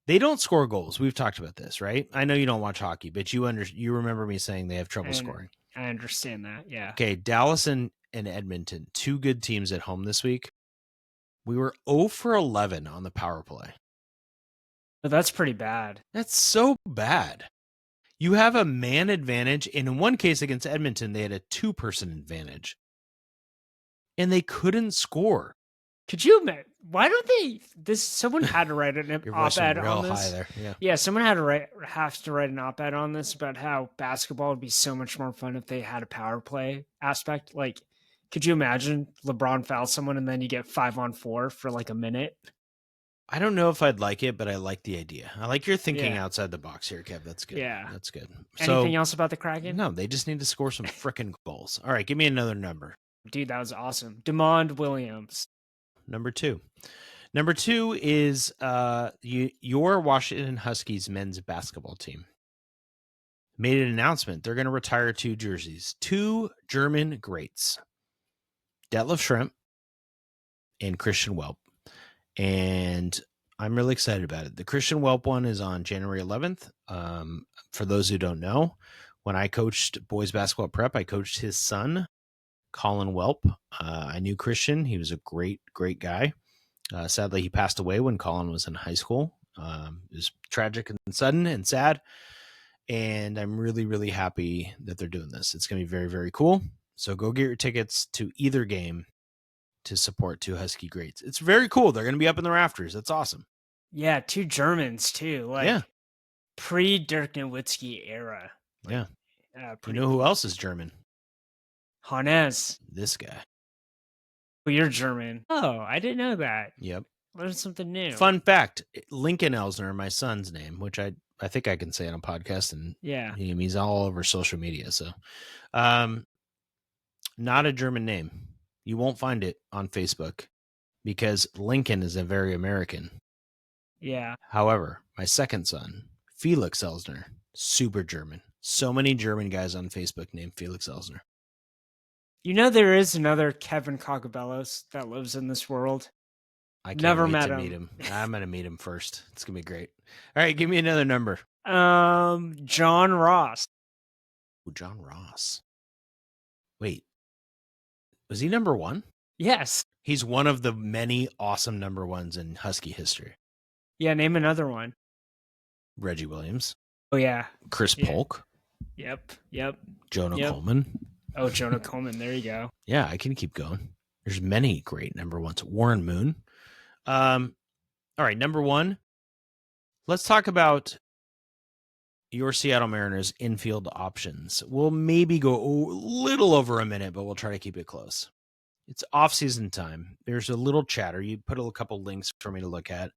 Speaker 2: They don't score goals. We've talked about this, right? I know you don't watch hockey, but you remember me saying they have trouble scoring.
Speaker 1: I understand that, yeah.
Speaker 2: Okay, Dallas and Edmonton, 2 good teams at home this week. We were 0 for 11 on the power play.
Speaker 1: But that's pretty bad.
Speaker 2: That's so bad. You have a man advantage, and in one case against Edmonton, they had a 2-person advantage. And they couldn't score.
Speaker 1: Could you imagine? Why don't they? Someone had to write an op-ed on this.
Speaker 2: There.
Speaker 1: Yeah, someone had to have to write an op-ed on this about how basketball would be so much more fun if they had a power play aspect. Like, could you imagine LeBron fouls someone and then you get 5-on-4 for like a minute?
Speaker 2: I don't know if I'd like it, but I like the idea. I like your thinking outside the box here, Kev. That's good.
Speaker 1: Yeah.
Speaker 2: That's good.
Speaker 1: Anything else about the Kraken?
Speaker 2: No, they just need to score some frickin' goals. All right, give me another number.
Speaker 1: Dude, that was awesome. DeMond Williams.
Speaker 2: Number 2. Number 2 is your Washington Huskies men's basketball team. Made an announcement. They're going to retire 2 jerseys. 2 German greats. Detlef Schrempf and Christian Welp. And I'm really excited about it. The Christian Welp one is on January 11th. For those who don't know, when I coached boys basketball prep, I coached his son, Colin Welp. I knew Christian. He was a great, great guy. Sadly, he passed away when Colin was in high school. It was tragic and sudden and sad. And I'm really, really happy that they're doing this. It's going to be very, very cool. So go get your tickets to either game to support 2 Husky greats. It's very cool. They're going to be up in the rafters. That's awesome.
Speaker 1: Yeah, 2 Germans too. Like pre-Dirk Nowitzki era.
Speaker 2: Like, you know who else is German?
Speaker 1: Hannes.
Speaker 2: This guy.
Speaker 1: Oh, you're German. Oh, I didn't know that.
Speaker 2: Yep.
Speaker 1: Learned something new.
Speaker 2: Fun fact, Lincoln Elsner, my son's name, which I think I can say on a podcast, and he's all over social media. So Not a German name. You won't find it on Facebook because Lincoln is a very American.
Speaker 1: Yeah.
Speaker 2: However, my second son, Felix Elsner, super German. So many German guys on Facebook named Felix Elsner.
Speaker 1: You know there is another Kevin Cogabellos that lives in this world.
Speaker 2: I can't
Speaker 1: Never
Speaker 2: wait
Speaker 1: met
Speaker 2: to
Speaker 1: him.
Speaker 2: meet him. I'm gonna meet him first. It's gonna be great. All right, give me another number.
Speaker 1: John Ross.
Speaker 2: Ooh, John Ross. Wait, was he number one?
Speaker 1: Yes.
Speaker 2: He's one of the many awesome number ones in Husky history.
Speaker 1: Yeah, name another one.
Speaker 2: Reggie Williams.
Speaker 1: Oh yeah.
Speaker 2: Chris
Speaker 1: Yeah.
Speaker 2: Polk.
Speaker 1: Yep.
Speaker 2: Jonah
Speaker 1: Yep.
Speaker 2: Coleman.
Speaker 1: Oh, Jonah Coleman. There you go.
Speaker 2: Yeah, I can keep going. There's many great number ones. Warren Moon. All right, number one. Let's talk about your Seattle Mariners infield options. We'll maybe go a little over a minute, but we'll try to keep it close. It's off-season time. There's a little chatter. You put a couple links for me to look at.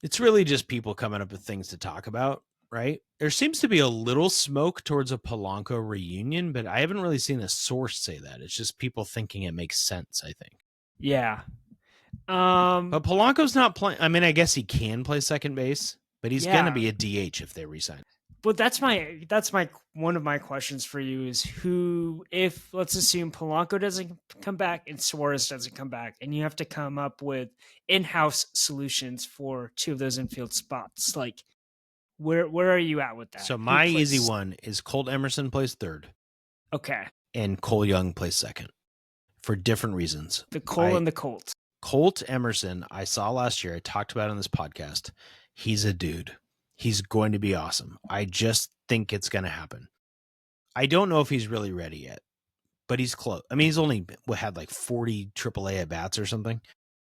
Speaker 2: It's really just people coming up with things to talk about, right? There seems to be a little smoke towards a Polanco reunion, but I haven't really seen a source say that. It's just people thinking it makes sense, I think.
Speaker 1: Yeah.
Speaker 2: But Polanco's not playing. I mean, I guess he can play second base, but he's going to be a DH if they resign.
Speaker 1: But that's my one of my questions for you is who, if let's assume Polanco doesn't come back and Suarez doesn't come back, and you have to come up with in-house solutions for two of those infield spots, like where are you at with that?
Speaker 2: So my easy one is Colt Emerson plays third.
Speaker 1: Okay.
Speaker 2: And Cole Young plays second for different reasons.
Speaker 1: The Cole and the Colt.
Speaker 2: Colt Emerson, I saw last year. I talked about it on this podcast. He's a dude. He's going to be awesome. I just think it's going to happen. I don't know if he's really ready yet, but he's close. I mean, he's only had like 40 AAA at bats or something.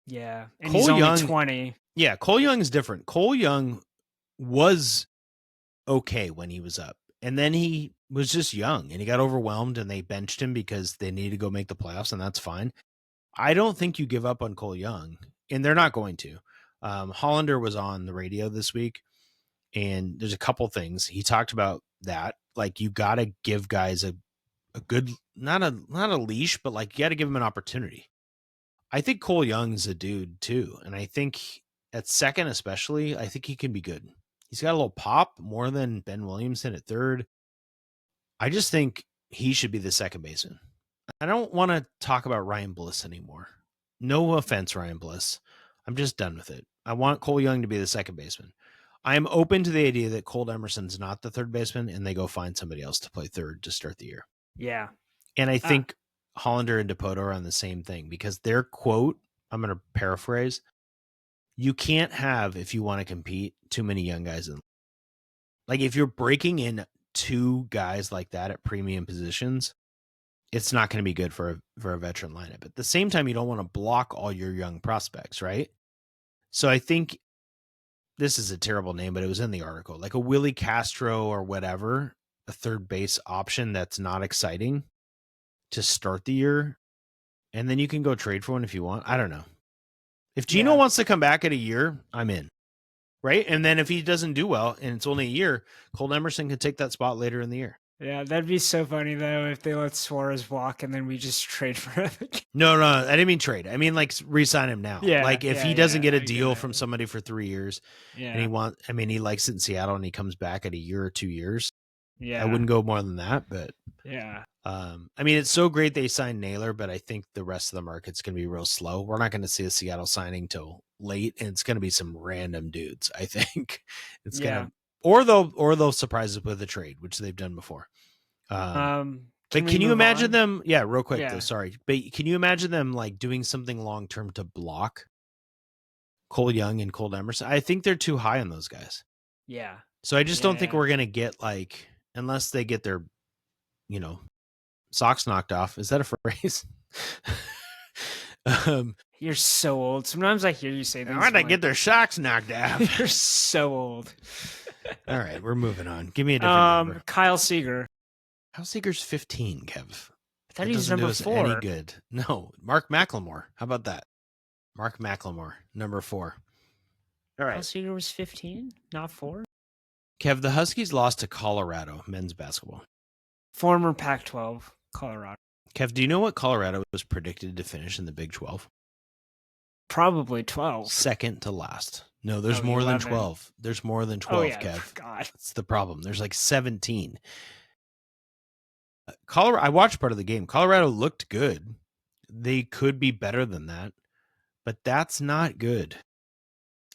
Speaker 1: Yeah. And Cole Young, 20.
Speaker 2: Yeah. Cole Young is different. Cole Young was okay when he was up. And then he was just young and he got overwhelmed and they benched him because they needed to go make the playoffs, and that's fine. I don't think you give up on Cole Young, and they're not going to. Hollander was on the radio this week, and there's a couple things. He talked about that. Like, you got to give guys a good, not a leash, but like you got to give them an opportunity. I think Cole Young's a dude too. And I think at second, especially, I think he can be good. He's got a little pop, more than Ben Williamson at third. I just think he should be the second baseman. I don't want to talk about Ryan Bliss anymore. No offense, Ryan Bliss. I'm just done with it. I want Cole Young to be the second baseman. I am open to the idea that Colt Emerson's not the third baseman and they go find somebody else to play third to start the year.
Speaker 1: Yeah.
Speaker 2: And I think Hollander and Dipoto are on the same thing because their quote, I'm going to paraphrase, you can't have, if you want to compete, too many young guys in. Like, if you're breaking in two guys like that at premium positions, it's not going to be good for a veteran lineup. At the same time, you don't want to block all your young prospects, right? So I think this is a terrible name, but it was in the article, like a Willie Castro or whatever, a third base option that's not exciting to start the year. And then you can go trade for one if you want. I don't know. If Gino wants to come back at a year, I'm in. Right? And then if he doesn't do well and it's only a year, Colt Emerson can take that spot later in the year.
Speaker 1: Yeah, that'd be so funny, though, if they let Suarez walk and then we just trade for him.
Speaker 2: No, I didn't mean trade. I mean, like, re-sign him now.
Speaker 1: Yeah,
Speaker 2: like, if he doesn't get a deal from somebody for 3 years and he likes it in Seattle and he comes back at a year or 2 years, I wouldn't go more than that. But I mean, it's so great they signed Naylor, but I think the rest of the market's going to be real slow. We're not going to see a Seattle signing till late, and it's going to be some random dudes. I think it's going to, or they'll surprise us with a trade, which they've done before. But can you imagine them? Yeah, real quick though. Sorry, but can you imagine them like doing something long term to block Cole Young and Colt Emerson? I think they're too high on those guys.
Speaker 1: Yeah.
Speaker 2: So I just don't think we're gonna get, like, unless they get their, socks knocked off. Is that a phrase?
Speaker 1: You're so old. Sometimes I hear you say things.
Speaker 2: Why'd they get their socks knocked off?
Speaker 1: You're so old.
Speaker 2: All right, we're moving on. Give me a different number.
Speaker 1: Kyle Seager.
Speaker 2: Kyle Seager's 15, Kev.
Speaker 1: I thought he was number 4.
Speaker 2: Any good? No, Mark McLemore. How about that? Mark McLemore, number 4. All right.
Speaker 1: Kyle Seager was 15, not 4.
Speaker 2: Kev, the Huskies lost to Colorado men's basketball.
Speaker 1: Former Pac-12, Colorado.
Speaker 2: Kev, do you know what Colorado was predicted to finish in the Big 12?
Speaker 1: Probably 12.
Speaker 2: Second to last. No, there's
Speaker 1: Oh,
Speaker 2: more than
Speaker 1: 11.
Speaker 2: 12. There's more than
Speaker 1: Oh
Speaker 2: 12,
Speaker 1: yeah,
Speaker 2: Kev.
Speaker 1: God.
Speaker 2: That's the problem. There's like 17. Colorado, I watched part of the game. Colorado looked good. They could be better than that, but that's not good.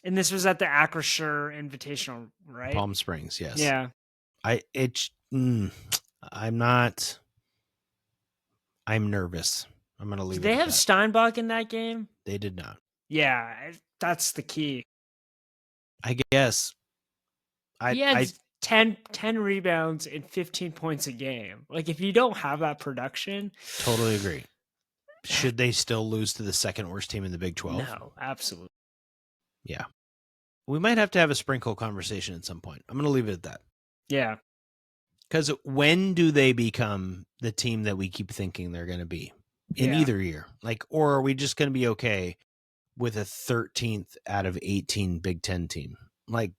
Speaker 1: And this was at the Acrisure Invitational, right?
Speaker 2: Palm Springs, yes.
Speaker 1: Yeah.
Speaker 2: I'm nervous. I'm going to leave
Speaker 1: Did
Speaker 2: it
Speaker 1: they
Speaker 2: at
Speaker 1: have
Speaker 2: that.
Speaker 1: Steinbach in that game?
Speaker 2: They did not.
Speaker 1: Yeah, that's the key.
Speaker 2: I guess.
Speaker 1: He had 10 rebounds and 15 points a game. Like, if you don't have that production,
Speaker 2: totally agree. Should they still lose to the second worst team in the Big 12?
Speaker 1: no, absolutely.
Speaker 2: Yeah. We might have to have a sprinkle conversation at some point. I'm going to leave it at that.
Speaker 1: Yeah.
Speaker 2: Because when do they become the team that we keep thinking they're going to be in either year? Like, or are we just going to be okay with a 13th out of 18 Big 10 team? Like,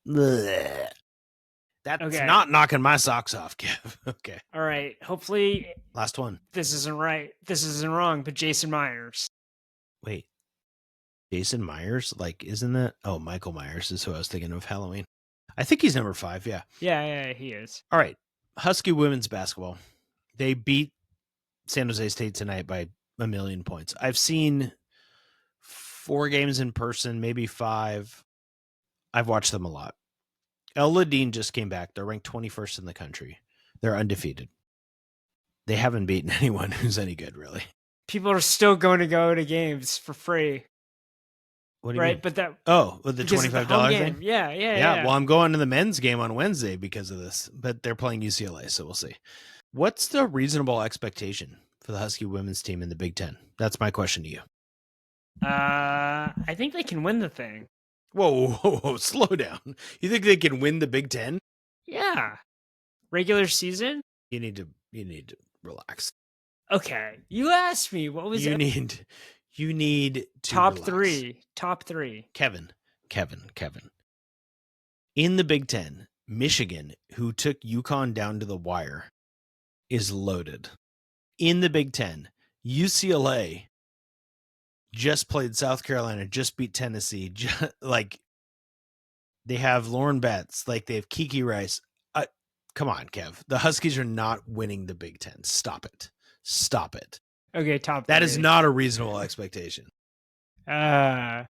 Speaker 2: bleh. That's not knocking my socks off, Kev. Okay.
Speaker 1: All right. Hopefully,
Speaker 2: last one.
Speaker 1: This isn't right. This isn't wrong, but Jason Myers.
Speaker 2: Wait. Jason Myers? Like, isn't that? Oh, Michael Myers is who I was thinking of Halloween. I think he's number 5, yeah.
Speaker 1: Yeah, he is.
Speaker 2: All right. Husky women's basketball. They beat San Jose State tonight by 1,000,000 points. I've seen 4 games in person, maybe 5. I've watched them a lot. El Ladine just came back. They're ranked 21st in the country. They're undefeated. They haven't beaten anyone who's any good, really.
Speaker 1: People are still going to go to games for free.
Speaker 2: What do you mean?
Speaker 1: But that
Speaker 2: with the $25 thing?
Speaker 1: Yeah.
Speaker 2: Well, I'm going to the men's game on Wednesday because of this, but they're playing UCLA, so we'll see. What's the reasonable expectation for the Husky women's team in the Big 10? That's my question to you.
Speaker 1: I think they can win the thing.
Speaker 2: Whoa, slow down. You think they can win the Big 10?
Speaker 1: Yeah. Regular season?
Speaker 2: You need to relax.
Speaker 1: Okay. You asked me what was
Speaker 2: you need to
Speaker 1: top
Speaker 2: relax.
Speaker 1: Top 3.
Speaker 2: Kevin. In the Big 10, Michigan, who took UConn down to the wire, is loaded. In the Big 10, UCLA just played South Carolina, just beat Tennessee. They have Lauren Betts, like they have Kiki Rice. Come on, Kev. The Huskies are not winning the Big 10. Stop it.
Speaker 1: Okay, top 3.
Speaker 2: That is not a reasonable expectation.
Speaker 1: I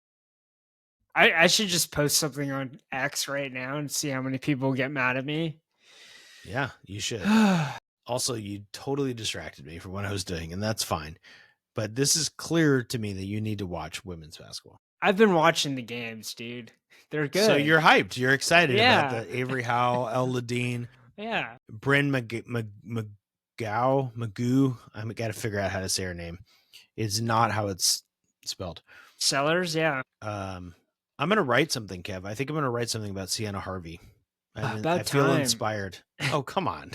Speaker 1: should just post something on X right now and see how many people get mad at me.
Speaker 2: Yeah, you should. Also, you totally distracted me from what I was doing, and that's fine. But this is clear to me that you need to watch women's basketball.
Speaker 1: I've been watching the games, dude. They're good.
Speaker 2: So you're hyped. You're excited about the Avery Howell, El Ladine.
Speaker 1: Yeah.
Speaker 2: Bryn Magoo. I got to figure out how to say her name. It's not how it's spelled.
Speaker 1: Sellers, yeah.
Speaker 2: I'm going to write something, Kev. I think I'm going to write something about Sienna Harvey.
Speaker 1: I
Speaker 2: feel inspired. Oh, come on.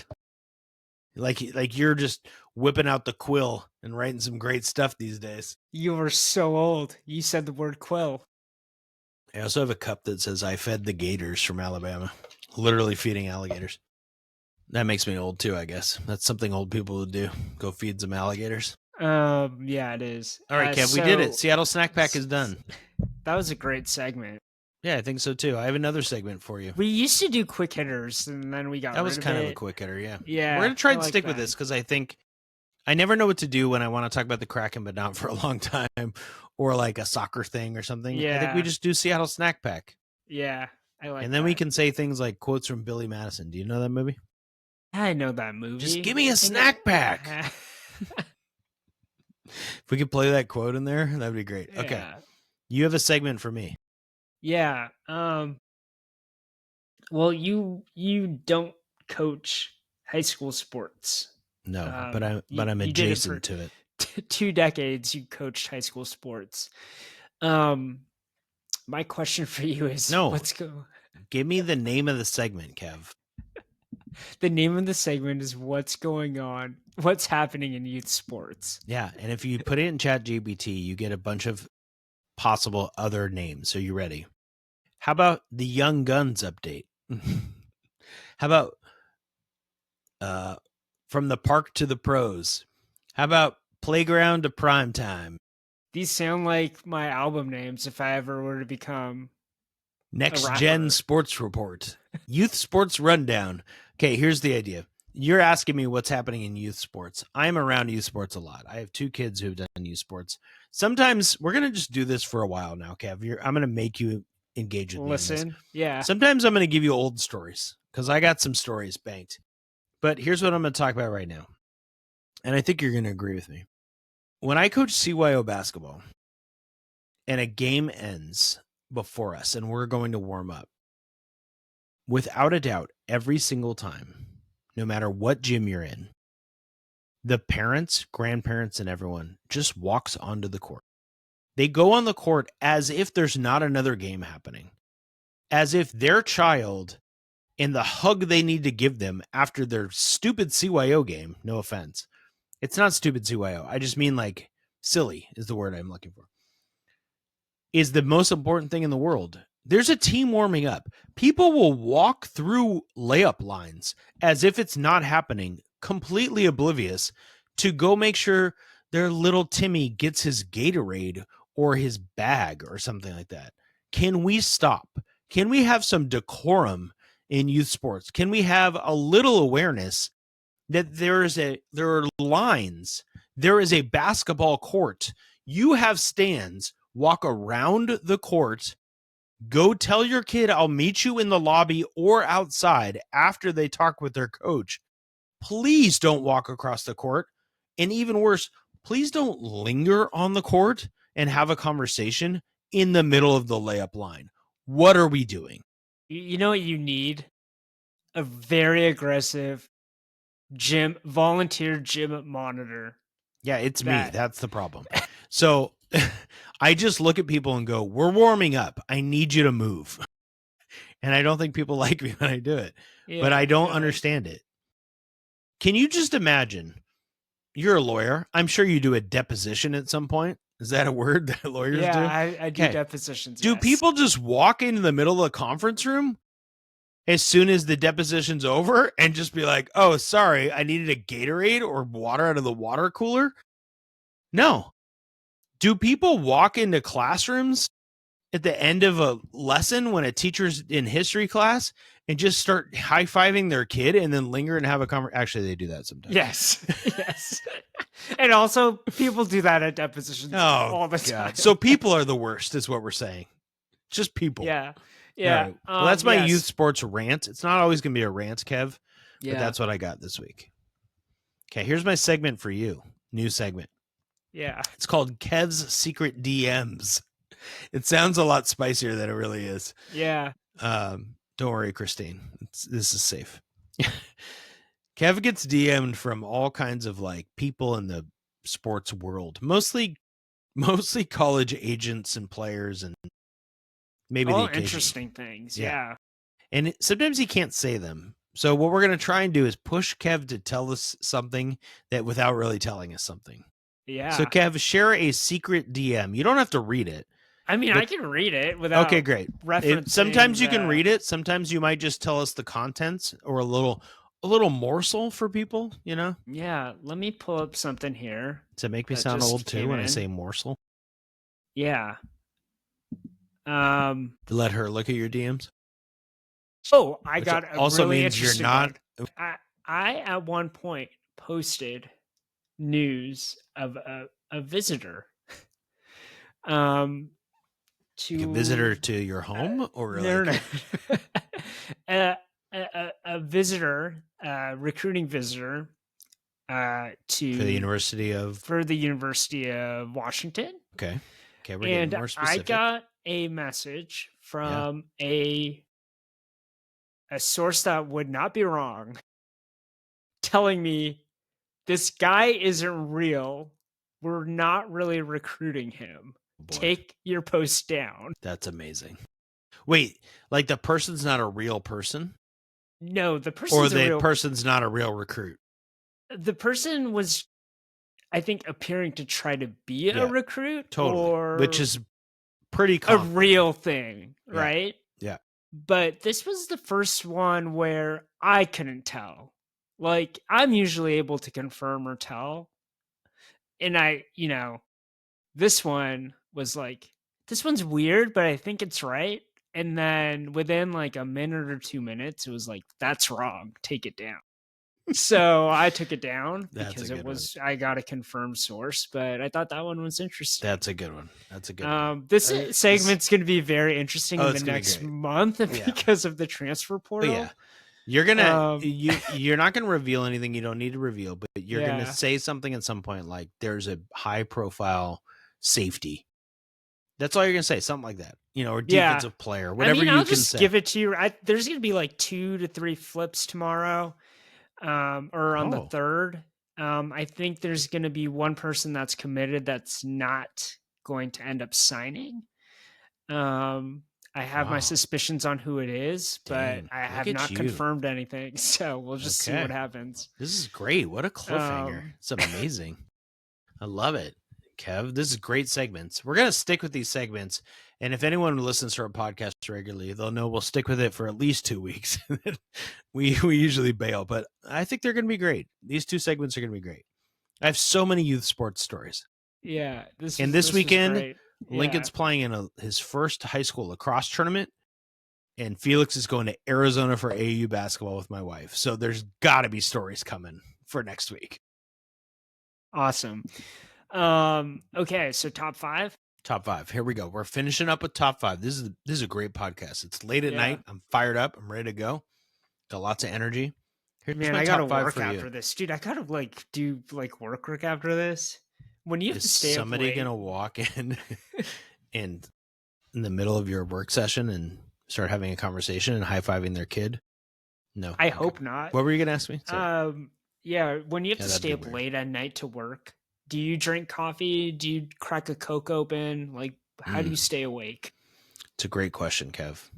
Speaker 2: Like you're just whipping out the quill and writing some great stuff these days.
Speaker 1: You are so old. You said the word quill.
Speaker 2: I also have a cup that says I fed the gators from Alabama. Literally feeding alligators. That makes me old too, I guess. That's something old people would do. Go feed some alligators.
Speaker 1: Yeah, it is.
Speaker 2: All right, Kev, we did it. Seattle Snack Pack is done.
Speaker 1: That was a great segment.
Speaker 2: Yeah, I think so too. I have another segment for you.
Speaker 1: We used to do quick hitters, and then we got
Speaker 2: that was kind
Speaker 1: of
Speaker 2: a quick hitter, yeah.
Speaker 1: Yeah,
Speaker 2: we're gonna try and stick with this because I think I never know what to do when I want to talk about the Kraken, but not for a long time, or like a soccer thing or something.
Speaker 1: Yeah,
Speaker 2: I think we just do Seattle Snack Pack.
Speaker 1: Yeah, I like.
Speaker 2: And then we can say things like quotes from Billy Madison. Do you know that movie?
Speaker 1: I know that movie.
Speaker 2: Just give me a snack pack. If we could play that quote in there, that'd be great. Okay.
Speaker 1: Yeah.
Speaker 2: You have a segment for me.
Speaker 1: Yeah. Well, you don't coach high school sports.
Speaker 2: No, but I'm adjacent to it.
Speaker 1: 2 decades you coached high school sports. My question for you is let's go.
Speaker 2: Give me the name of the segment, Kev.
Speaker 1: The name of the segment is what's going on, what's happening in youth sports.
Speaker 2: Yeah, and if you put it in ChatGPT, you get a bunch of possible other names. So you ready? How about the Young Guns update? How about from the park to the pros? How about Playground to Prime Time?
Speaker 1: These sound like my album names if I ever were to become a
Speaker 2: Next Gen
Speaker 1: rapper.
Speaker 2: Sports Report. Youth Sports Rundown. Okay, here's the idea. You're asking me what's happening in youth sports. I'm around youth sports a lot. I have 2 kids who've done youth sports. Sometimes we're going to just do this for a while now, Kev. I'm going to make you engage with me on this.
Speaker 1: Listen, yeah.
Speaker 2: Sometimes I'm going to give you old stories because I got some stories banked. But here's what I'm going to talk about right now. And I think you're going to agree with me. When I coach CYO basketball and a game ends before us and we're going to warm up, without a doubt, every single time, no matter what gym you're in, the parents, grandparents, and everyone just walks onto the court. They go on the court as if there's not another game happening, as if their child and the hug they need to give them after their stupid CYO game, no offense. It's not stupid CYO. I just mean like silly is the word I'm looking for. Is the most important thing in the world. There's a team warming up. People will walk through layup lines as if it's not happening, completely oblivious, to go make sure their little Timmy gets his Gatorade or his bag or something like that. Can we stop? Can we have some decorum in youth sports? Can we have a little awareness that there are lines? There is a basketball court. You have stands. Walk around the court, go tell your kid I'll meet you in the lobby or outside after they talk with their coach. Please don't walk across the court. And even worse, please don't linger on the court and have a conversation in the middle of the layup line. What are we doing?
Speaker 1: You know what you need? A very aggressive volunteer gym monitor.
Speaker 2: Yeah, it's me. That's the problem. So I just look at people and go, we're warming up. I need you to move. And I don't think people like me when I do it, but I don't understand it. Can you just imagine? You're a lawyer. I'm sure you do a deposition at some point. Is that a word that lawyers do?
Speaker 1: Yeah, I do depositions.
Speaker 2: Do people just walk into the middle of the conference room as soon as the deposition's over and just be like, oh, sorry, I needed a Gatorade or water out of the water cooler? No. Do people walk into classrooms at the end of a lesson when a teacher's in history class and just start high-fiving their kid and then linger and have a conversation? Actually, they do that sometimes.
Speaker 1: Yes. Yes. And also people do that at depositions all the time.
Speaker 2: So people are the worst is what we're saying. Just people.
Speaker 1: Yeah. Yeah.
Speaker 2: Right. Well, that's my youth sports rant. It's not always going to be a rant, Kev, but that's what I got this week. Okay, here's my segment for you. New segment.
Speaker 1: Yeah.
Speaker 2: It's called Kev's Secret DMs. It sounds a lot spicier than it really is.
Speaker 1: Yeah.
Speaker 2: Don't worry, Christine. This is safe. Kev gets DM'd from all kinds of like people in the sports world, mostly college agents and players, and maybe
Speaker 1: all
Speaker 2: the
Speaker 1: interesting things. Yeah.
Speaker 2: And sometimes he can't say them. So what we're going to try and do is push Kev to tell us something that without really telling us something.
Speaker 1: Yeah.
Speaker 2: So Kev, share a secret DM. You don't have to read it.
Speaker 1: I mean, I can read it without.
Speaker 2: Okay, great. Sometimes you can read it. Sometimes you might just tell us the contents or a little morsel for people, you know?
Speaker 1: Yeah. Let me pull up something here.
Speaker 2: Does it make me sound old too when I say morsel?
Speaker 1: Yeah.
Speaker 2: To let her look at your DMs?
Speaker 1: Oh, I got a
Speaker 2: also
Speaker 1: really
Speaker 2: means
Speaker 1: interesting
Speaker 2: you're not.
Speaker 1: one. I at one point posted news of a visitor. To
Speaker 2: like a visitor to your home or
Speaker 1: no. A visitor, recruiting visitor, for the University of Washington.
Speaker 2: Okay, we're getting more specific.
Speaker 1: I got a message from a source that would not be wrong, telling me this guy isn't real. We're not really recruiting him. Take your post down.
Speaker 2: That's amazing. Wait, like the person's not a real person?
Speaker 1: No, the
Speaker 2: person's not a real recruit.
Speaker 1: The person was, I think, appearing to try to be a recruit,
Speaker 2: which is pretty common.
Speaker 1: A real thing, right?
Speaker 2: Yeah.
Speaker 1: But this was the first one where I couldn't tell. Like, I'm usually able to confirm or tell. and this one was like, this one's weird, but I think it's right. And then within like a minute or 2 minutes, it was like, that's wrong. Take it down. So I took it down
Speaker 2: That's a
Speaker 1: because it
Speaker 2: good one.
Speaker 1: was, I got a confirmed source, but I thought that one was interesting.
Speaker 2: That's a good one. That's a good one.
Speaker 1: This segment's going to be very interesting in the
Speaker 2: gonna be
Speaker 1: next
Speaker 2: great.
Speaker 1: month because of the transfer portal.
Speaker 2: Yeah. You're gonna you're not gonna reveal anything you don't need to reveal, but you're gonna say something at some point like there's a high profile safety. That's all you're gonna say, something like that, or defensive player, whatever
Speaker 1: I'll
Speaker 2: you can
Speaker 1: just
Speaker 2: say.
Speaker 1: give it to you. There's gonna be like 2 to 3 flips tomorrow, or on the 3rd. I think there's gonna be one person that's committed that's not going to end up signing. I have my suspicions on who it is, but I have not confirmed anything. So we'll just see what happens.
Speaker 2: This is great. What a cliffhanger. It's amazing. I love it, Kev. This is great segments. We're going to stick with these segments. And if anyone listens to our podcast regularly, they'll know we'll stick with it for at least 2 weeks. we usually bail, but I think they're going to be great. These 2 segments are going to be great. I have so many youth sports stories.
Speaker 1: Yeah.
Speaker 2: This weekend, Lincoln's playing in his first high school lacrosse tournament, and Felix is going to Arizona for AAU basketball with my wife. So there's got to be stories coming for next week.
Speaker 1: Awesome. Okay, so top 5.
Speaker 2: Top 5. Here we go. We're finishing up with top 5. This is a great podcast. It's late at night. I'm fired up. I'm ready to go. Got lots of energy.
Speaker 1: Here's I gotta work after this, dude. I gotta do work after this. When you have to stay
Speaker 2: somebody gonna walk in and in the middle of your work session and start having a conversation and high-fiving their kid? No.
Speaker 1: I hope not.
Speaker 2: What were you gonna ask me?
Speaker 1: Yeah, when you have to stay up late at night to work, do you drink coffee? Do you crack a Coke open? Like, how do you stay awake?
Speaker 2: It's a great question, Kev.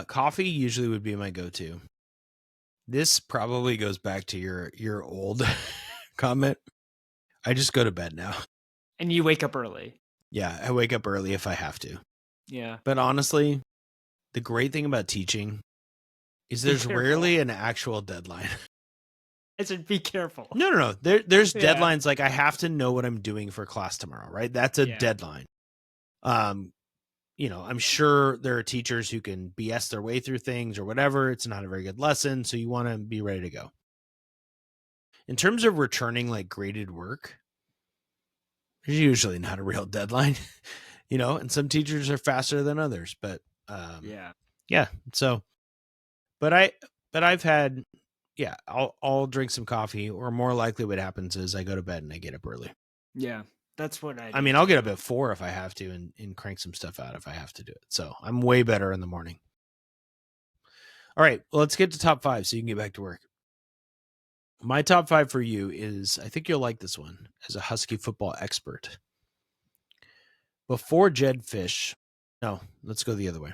Speaker 2: Coffee usually would be my go-to. This probably goes back to your old comment. I just go to bed now.
Speaker 1: And you wake up early.
Speaker 2: Yeah, I wake up early if I have to.
Speaker 1: Yeah.
Speaker 2: But honestly, the great thing about teaching is there's rarely an actual deadline.
Speaker 1: I said, be careful.
Speaker 2: No. There's deadlines. Like, I have to know what I'm doing for class tomorrow, right? That's a deadline. I'm sure there are teachers who can BS their way through things or whatever. It's not a very good lesson, so you want to be ready to go. In terms of returning like graded work, there's usually not a real deadline, and some teachers are faster than others, but yeah. So, but I've had, I'll drink some coffee, or more likely what happens is I go to bed and I get up early.
Speaker 1: Yeah. That's what I do.
Speaker 2: I mean, I'll get up at 4 if I have to and crank some stuff out if I have to do it. So I'm way better in the morning. All right, well, let's get to top 5 so you can get back to work. My top 5 for you is, I think you'll like this one as a Husky football expert. Before Jedd Fisch, no, let's go the other way.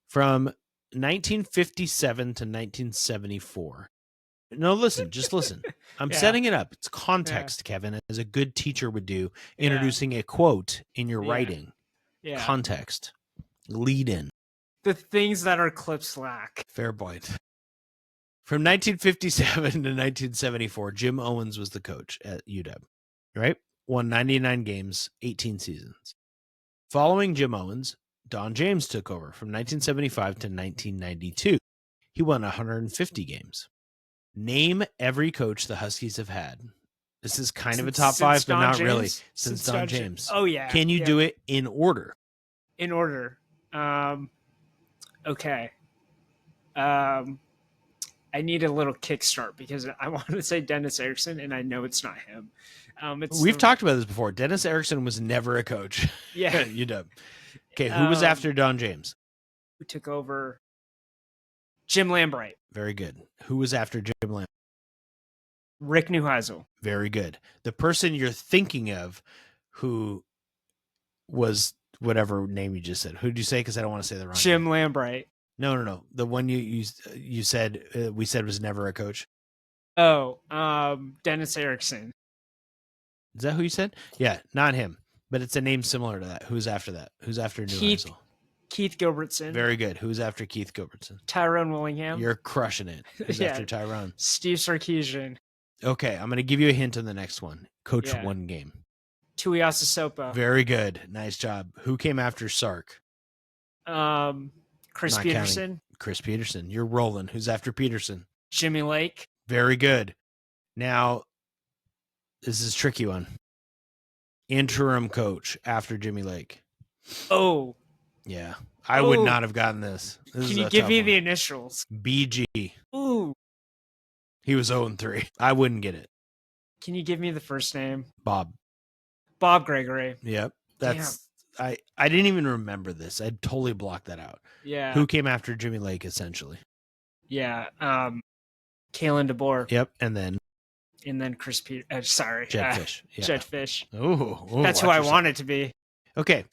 Speaker 2: From 1957 to 1974. No, listen, just listen. I'm setting it up. It's context, Kevin, as a good teacher would do, introducing a quote in your writing. Yeah. Context. Lead in.
Speaker 1: The things that our clips lack.
Speaker 2: Fair point. From 1957 to 1974, Jim Owens was the coach at UW, right? Won 99 games, 18 seasons. Following Jim Owens, Don James took over from 1975 to 1992. He won 150 games. Name every coach the Huskies have had. This is kind of a top 5, but not really. Since Don James.
Speaker 1: Oh, yeah.
Speaker 2: Can you do it in order?
Speaker 1: In order. Okay. I need a little kickstart because I want to say Dennis Erickson, and I know it's not him.
Speaker 2: We've talked about this before. Dennis Erickson was never a coach.
Speaker 1: Yeah.
Speaker 2: UW. Okay, who was after Don James?
Speaker 1: Who took over? Jim Lambright.
Speaker 2: Very good. Who was after Jim Lambright?
Speaker 1: Rick Neuheisel.
Speaker 2: Very good. The person you're thinking of who was whatever name you just said. Who did you say? Because I don't want to say the wrong
Speaker 1: Jim
Speaker 2: name.
Speaker 1: Lambright.
Speaker 2: No. The one you said we said was never a coach.
Speaker 1: Oh, Dennis Erickson.
Speaker 2: Is that who you said? Yeah, not him. But it's a name similar to that. Who's after that? Who's after Neuheisel?
Speaker 1: Keith Gilbertson.
Speaker 2: Very good. Who's after Keith Gilbertson?
Speaker 1: Tyrone Willingham.
Speaker 2: You're crushing it. Who's after Tyrone?
Speaker 1: Steve Sarkisian.
Speaker 2: Okay, I'm going to give you a hint on the next one. Coach
Speaker 1: Yeah.
Speaker 2: one game.
Speaker 1: Tuiasosopo.
Speaker 2: Very good. Nice job. Who came after Sark?
Speaker 1: Chris
Speaker 2: Not
Speaker 1: Peterson.
Speaker 2: counting Chris Peterson. You're rolling. Who's after Peterson?
Speaker 1: Jimmy Lake.
Speaker 2: Very good. Now, this is a tricky one. Interim coach after Jimmy Lake.
Speaker 1: Oh.
Speaker 2: Yeah. I would not have gotten this.
Speaker 1: Can you give me the initials?
Speaker 2: BG.
Speaker 1: Ooh.
Speaker 2: He was 0-3. I wouldn't get it.
Speaker 1: Can you give me the first name?
Speaker 2: Bob
Speaker 1: Gregory.
Speaker 2: Yep. That's I didn't even remember this. I totally blocked that out.
Speaker 1: Yeah.
Speaker 2: Who came after Jimmy Lake essentially?
Speaker 1: Yeah. Kalen DeBoer.
Speaker 2: Yep. And then
Speaker 1: Chris Peter. Sorry.
Speaker 2: Jedd Fisch. Yeah.
Speaker 1: Jedd Fisch.
Speaker 2: Ooh,
Speaker 1: that's who I want it to be.
Speaker 2: Okay.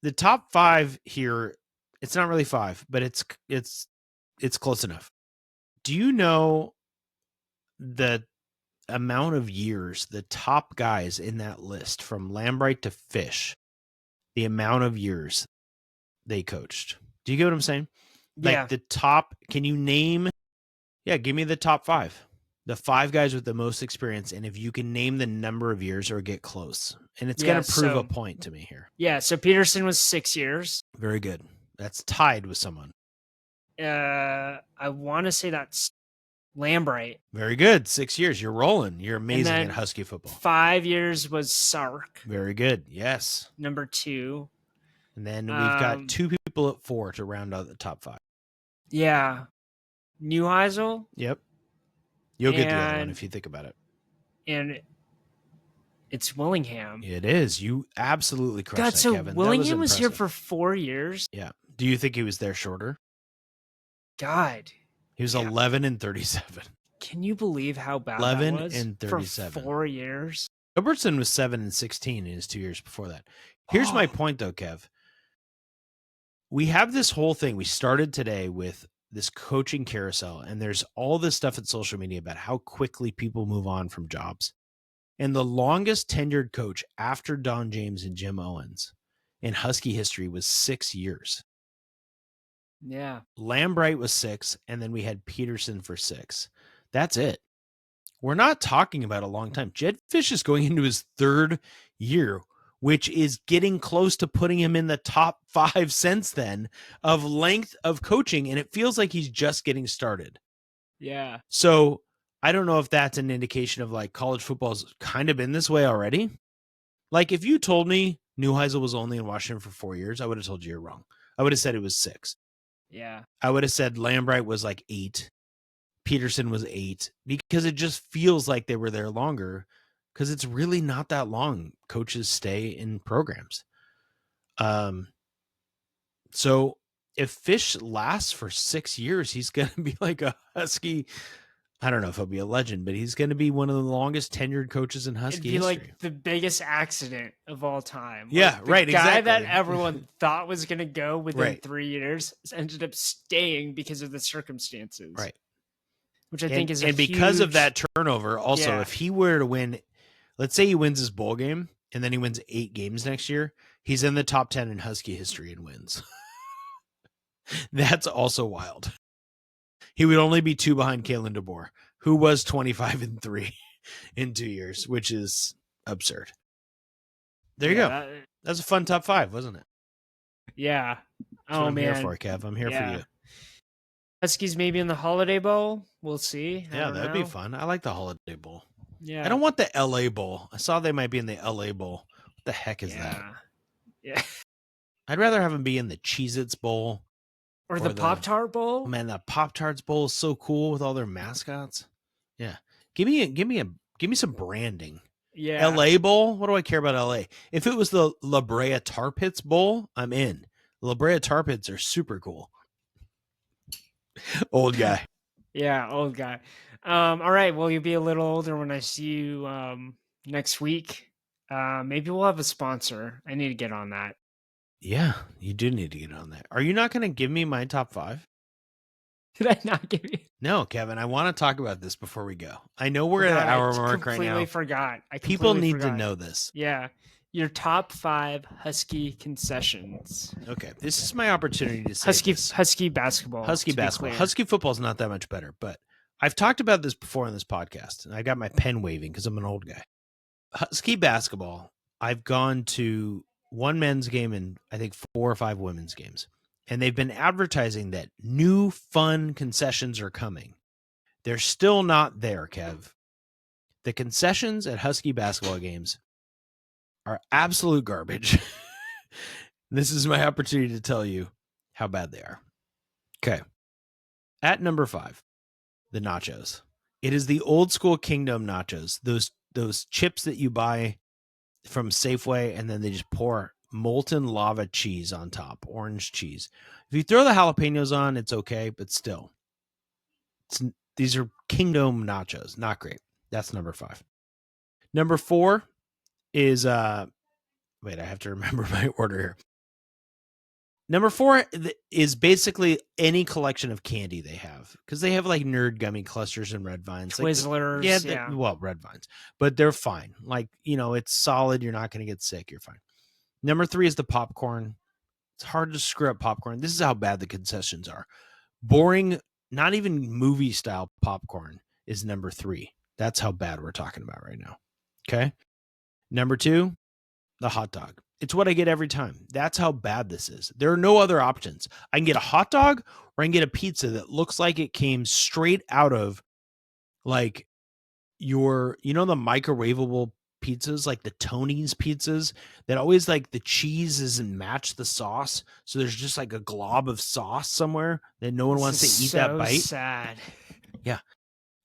Speaker 2: The top 5 here, it's not really 5, but it's close enough. Do you know the amount of years the top guys in that list from Lambright to Fisch, the amount of years they coached? Do you get what I'm saying?
Speaker 1: Yeah.
Speaker 2: Like the top, can you name? Yeah, give me the top 5. The 5 guys with the most experience, and if you can name the number of years or get close. And it's going to prove a point to me here.
Speaker 1: Yeah, so Peterson was 6 years.
Speaker 2: Very good. That's tied with someone.
Speaker 1: I want to say that's Lambright.
Speaker 2: Very good. 6 years. You're rolling. You're amazing at Husky football.
Speaker 1: 5 years was Sark.
Speaker 2: Very good. Yes.
Speaker 1: Number 2.
Speaker 2: And then we've got 2 people at 4 to round out the top 5.
Speaker 1: Yeah. Neuheisel.
Speaker 2: Yep. You'll get the other one if you think about it.
Speaker 1: And it's Willingham.
Speaker 2: It is. You absolutely crushed that, Kevin.
Speaker 1: Willingham was here for 4 years?
Speaker 2: Yeah. Do you think he was there shorter?
Speaker 1: God.
Speaker 2: He was 11-37.
Speaker 1: Can you believe how bad
Speaker 2: 11
Speaker 1: that was?
Speaker 2: and 37.
Speaker 1: For 4 years?
Speaker 2: Robertson was 7-16 in his 2 years before that. Here's my point, though, Kev. We have this whole thing. We started today with this coaching carousel, and there's all this stuff in social media about how quickly people move on from jobs. And the longest tenured coach after Don James and Jim Owens in Husky history was 6 years.
Speaker 1: Yeah.
Speaker 2: Lambright was 6, and then we had Peterson for 6. That's it. We're not talking about a long time. Jedd Fisch is going into his 3rd year, which is getting close to putting him in the top 5 since then of length of coaching, and it feels like he's just getting started.
Speaker 1: Yeah.
Speaker 2: So I don't know if that's an indication of like college football's kind of been this way already. Like if you told me Neuheisel was only in Washington for 4 years, I would have told you you're wrong. I would have said it was 6.
Speaker 1: Yeah.
Speaker 2: I would have said Lambright was like 8. Peterson was 8 because it just feels like they were there longer. Because it's really not that long. Coaches stay in programs. So if Fisch lasts for 6 years, he's going to be like a Husky. I don't know if he'll be a legend, but he's going to be one of the longest tenured coaches in Husky history.
Speaker 1: Like the biggest accident of all time.
Speaker 2: Yeah,
Speaker 1: like the guy that everyone thought was going to go within 3 years ended up staying because of the circumstances.
Speaker 2: Right.
Speaker 1: Which I think is
Speaker 2: because of that turnover, also, if he were to win, let's say he wins his bowl game and then he wins 8 games next year, he's in the top 10 in Husky history and wins. That's also wild. He would only be 2 behind Kalen DeBoer, who was 25-3 in 2 years, which is absurd. There you go. That's a fun top 5, wasn't it?
Speaker 1: Yeah.
Speaker 2: That's what I'm here for, Kev. I'm here for you.
Speaker 1: Huskies maybe in the Holiday Bowl. We'll see.
Speaker 2: That'd be fun. I like the Holiday Bowl.
Speaker 1: Yeah.
Speaker 2: I don't want the LA Bowl. I saw they might be in the LA Bowl. What the heck is that?
Speaker 1: Yeah.
Speaker 2: I'd rather have them be in the Cheez-Its Bowl.
Speaker 1: Or the Pop-Tart Bowl.
Speaker 2: Man, the Pop-Tarts Bowl is so cool with all their mascots. Yeah. Give me some branding.
Speaker 1: Yeah.
Speaker 2: LA Bowl? What do I care about LA? If it was the La Brea Tar Pits Bowl, I'm in. La Brea Tar Pits are super cool. Old guy.
Speaker 1: Yeah, old guy. All right. Well, you'll be a little older when I see you next week. Maybe we'll have a sponsor. I need to get on that.
Speaker 2: Yeah, you do need to get on that. Are you not going to give me my top 5?
Speaker 1: Did I not give you?
Speaker 2: No, Kevin. I want to talk about this before we go. I know we're at an hour mark right now.
Speaker 1: I forgot.
Speaker 2: People need to know this.
Speaker 1: Yeah. Your top 5 Husky concessions.
Speaker 2: Okay, this is my opportunity to say
Speaker 1: Husky basketball.
Speaker 2: Husky basketball. Husky football is not that much better, but I've talked about this before on this podcast, and I got my pen waving because I'm an old guy. Husky basketball, I've gone to one men's game and I think 4 or 5 women's games. And they've been advertising that new fun concessions are coming. They're still not there, Kev. The concessions at Husky basketball games are absolute garbage. This is my opportunity to tell you how bad they are. Okay. At number 5, the nachos. It is the old school Kingdom nachos. Those chips that you buy from Safeway and then they just pour molten lava cheese on top, orange cheese. If you throw the jalapenos on, it's okay, but still. These are Kingdom nachos. Not great. That's number 5. Number 4 is wait, I have to remember my order here. Number 4 is basically any collection of candy they have, because they have like Nerd Gummy Clusters and Red Vines.
Speaker 1: Twizzlers.
Speaker 2: Like,
Speaker 1: yeah.
Speaker 2: Well, Red Vines, but they're fine. Like, it's solid. You're not going to get sick. You're fine. Number 3 is the popcorn. It's hard to screw up popcorn. This is how bad the concessions are. Boring, not even movie style popcorn is number 3. That's how bad we're talking about right now. Okay. Number 2, the hot dog. It's what I get every time. That's how bad this is. There are no other options. I can get a hot dog or I can get a pizza that looks like it came straight out of like the microwavable pizzas, like the Tony's pizzas that always like the cheese doesn't match the sauce. So there's just like a glob of sauce somewhere that no one wants to eat that bite.
Speaker 1: Sad.
Speaker 2: Yeah.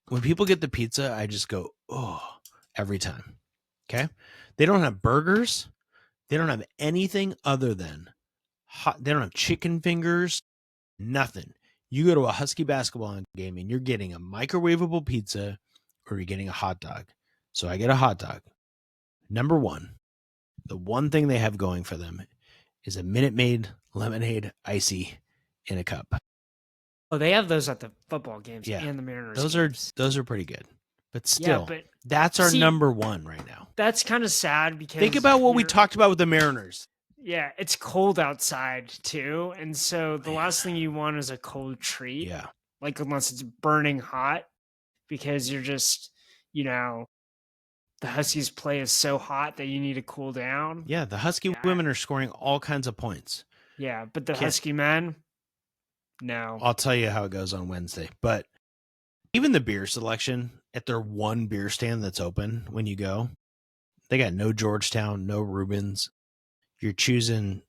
Speaker 2: When people get the pizza, I just go, oh, every time. Okay. They don't have burgers. They don't have anything other than hot. They don't have chicken fingers, nothing. You go to a Husky basketball game and you're getting a microwavable pizza or you're getting a hot dog. So I get a hot dog. Number 1, the one thing they have going for them is a Minute Maid lemonade icy in a cup.
Speaker 1: Oh, they have those at the football games and the Mariners games.
Speaker 2: Those are pretty good. But still, that's our number 1 right now.
Speaker 1: That's kind of sad because
Speaker 2: think about what we talked about with the Mariners.
Speaker 1: Yeah, it's cold outside too. And so the last thing you want is a cold treat.
Speaker 2: Yeah.
Speaker 1: Like unless it's burning hot, because you're just, the Huskies play is so hot that you need to cool down.
Speaker 2: Yeah, the Husky women are scoring all kinds of points.
Speaker 1: Yeah, but the Husky men, no.
Speaker 2: I'll tell you how it goes on Wednesday. But even the beer selection at their one beer stand that's open when you go, they got no Georgetown, no Rubens. You're choosing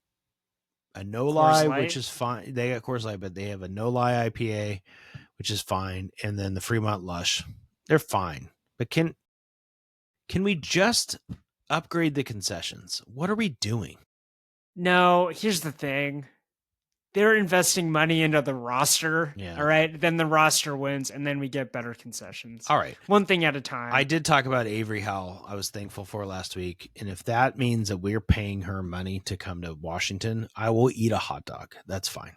Speaker 2: a no-lie, which is fine. They got Coors Light, but they have a no-lie IPA, which is fine. And then the Fremont Lush. They're fine. But can we just upgrade the concessions? What are we doing?
Speaker 1: No, here's the thing. They're investing money into the roster. Yeah. All right. Then the roster wins, and then we get better concessions.
Speaker 2: All right.
Speaker 1: One thing at a time.
Speaker 2: I did talk about Avery Howell. I was thankful for last week. And if that means that we're paying her money to come to Washington, I will eat a hot dog. That's fine.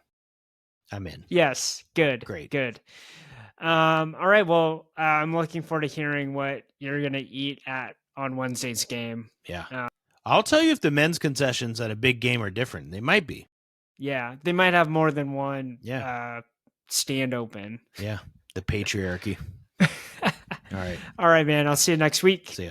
Speaker 2: I'm in.
Speaker 1: Yes. Good.
Speaker 2: Great.
Speaker 1: Good. All right. Well, I'm looking forward to hearing what you're going to eat on Wednesday's game.
Speaker 2: Yeah. I'll tell you if the men's concessions at a big game are different. They might be.
Speaker 1: Yeah. They might have more than one stand open.
Speaker 2: Yeah. The patriarchy. All right.
Speaker 1: All right, man. I'll see you next week.
Speaker 2: See ya.